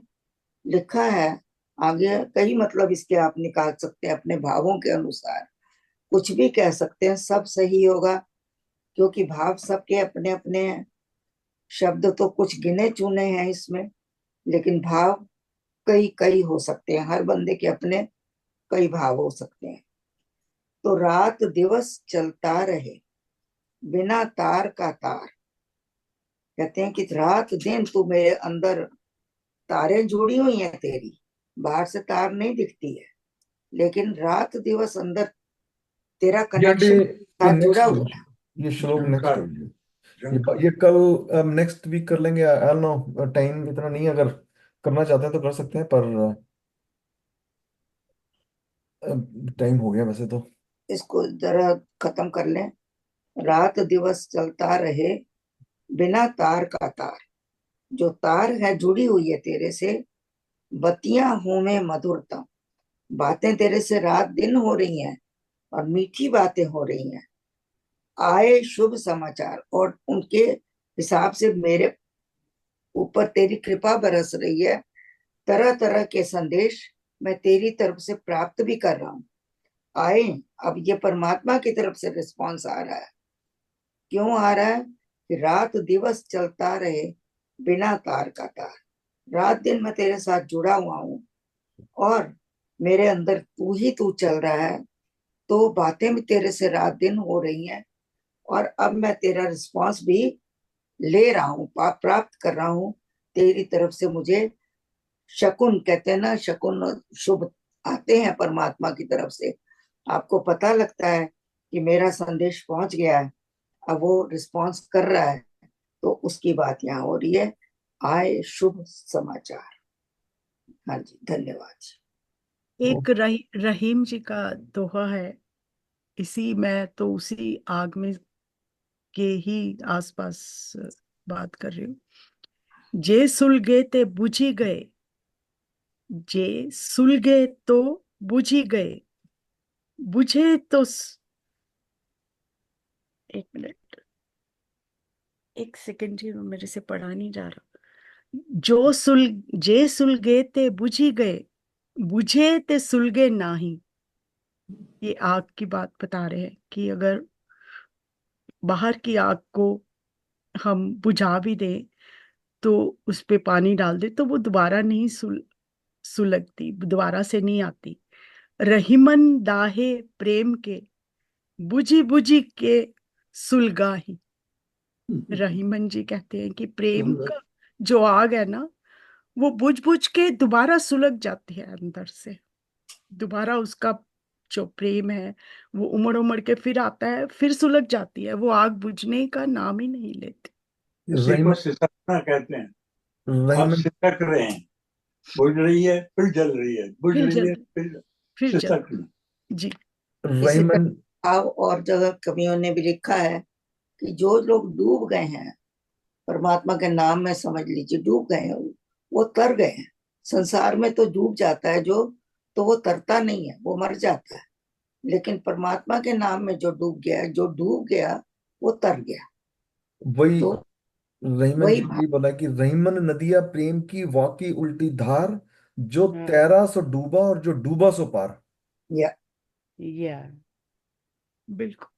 लिखा है। आगे कई मतलब इसके आप निकाल सकते हैं अपने भावों के अनुसार, कुछ भी कह सकते हैं, सब सही होगा, क्योंकि भाव सबके अपने अपने हैं। शब्द तो कुछ गिने चुने हैं इसमें, लेकिन भाव कई कई हो सकते हैं, हर बंदे के अपने कई भाव हो सकते हैं। तो रात दिवस चलता रहे बिना तार का तार, कहते हैं कि रात दिन तू मेरे अंदर, तारें जुड़ी हुई हैं तेरी, बाहर से तार नहीं दिखती है, लेकिन रात दिवस अंदर तेरा ये अभी कनेक्शन ये साथ जुड़ा नेक्स्ट, हुआ है। ये श्लोक नेक्स्ट झंकार, है झंकार। ये कल नेक्स्ट वीक कर लेंगे। आई नो टाइम इतना नहीं है, अगर करना चाहते हैं तो कर सकते हैं, पर टाइम हो गया वैसे तो। इसको जरा खत्म कर लें। रात दिवस चलता रहे बिना तार का तार, जो तार है जुड़ी हुई है तेरे से, बत्तियां हूं में मधुरता, बातें तेरे से रात दिन हो रही हैं, और मीठी बातें हो रही हैं। आए शुभ समाचार, और उनके हिसाब से मेरे ऊपर तेरी कृपा बरस रही है। तरह तरह के संदेश मैं तेरी तरफ से प्राप्त भी कर रहा हूँ। आए, अब ये परमात्मा की तरफ से रिस्पॉन्स आ रहा है। क्यों आ रहा है? कि रात दिवस चलता रहे बिना तार का तार, रात दिन मैं तेरे साथ जुड़ा हुआ हूँ, और मेरे अंदर तू ही तू चल रहा है, तो बातें भी तेरे से रात दिन हो रही हैं, और अब मैं तेरा रिस्पॉन्स भी ले रहा हूँ, प्राप्त कर रहा हूँ। तेरी तरफ से मुझे शकुन, कहते हैं ना, शकुन शुभ आते हैं परमात्मा की तरफ से। आपको पता लगता है कि मेरा संदेश पहुंच गया है, अब वो रिस्पॉन्स कर रहा है, तो उसकी बात यहाँ हो रही है आए शुभ समाचार। हाँ जी, धन्यवाद जी। एक रहीम जी का दोहा है, इसी मैं तो उसी आग में के ही आसपास बात कर रही हूँ। जे सुलगे ते बुझी गए, जे सुलगे तो बुझी गए, बुझे तो एक मिनट, एक सेकंड जी, मेरे से पढ़ा नहीं जा रहा। जो सुल जे सुलगे ते बुझी गए, बुझे ते सुलगे नाही। ये आग की बात बता रहे हैं कि अगर बाहर की आग को हम बुझा भी दें तो उस पे पानी डाल दे तो वो दोबारा नहीं सुलगती, दोबारा से नहीं आती। रहीमन दाहे प्रेम के, बुझी बुझी के सुलगाही। रहीमन जी कहते हैं कि प्रेम का जो आग है ना, वो बुझ बुझ के दोबारा सुलग जाती है अंदर से। दोबारा उसका जो प्रेम है वो उमड़ उमड़ के फिर आता है, फिर सुलग जाती है, वो आग बुझने का नाम ही नहीं लेती। इसी को रहीमन सिसकना कहते हैं। आप रहीमन सिसक रहे हैं, बुझ रही है फिर जल रही है, बुझ फिर रही जल है फिर फिर जल सिसकना। जी। इसी रहीमन प्रकार और जगह कवियों ने भी लिखा है कि जो लोग डूब गए हैं परमात्मा के नाम में, समझ लीजिए डूब गए हैं, वो तर गए हैं। संसार में तो डूब जाता है जो, तो वो तरता नहीं है, वो मर जाता है। लेकिन परमात्मा के नाम में जो डूब गया, जो डूब गया वो तर गया। वही तो रहीमन जी वही ने ये बोला कि रहीमन नदिया प्रेम की वाकी उल्टी धार, जो हाँ, तैरा सो डूबा और जो डूबा सो पार। या या बिल्कुल।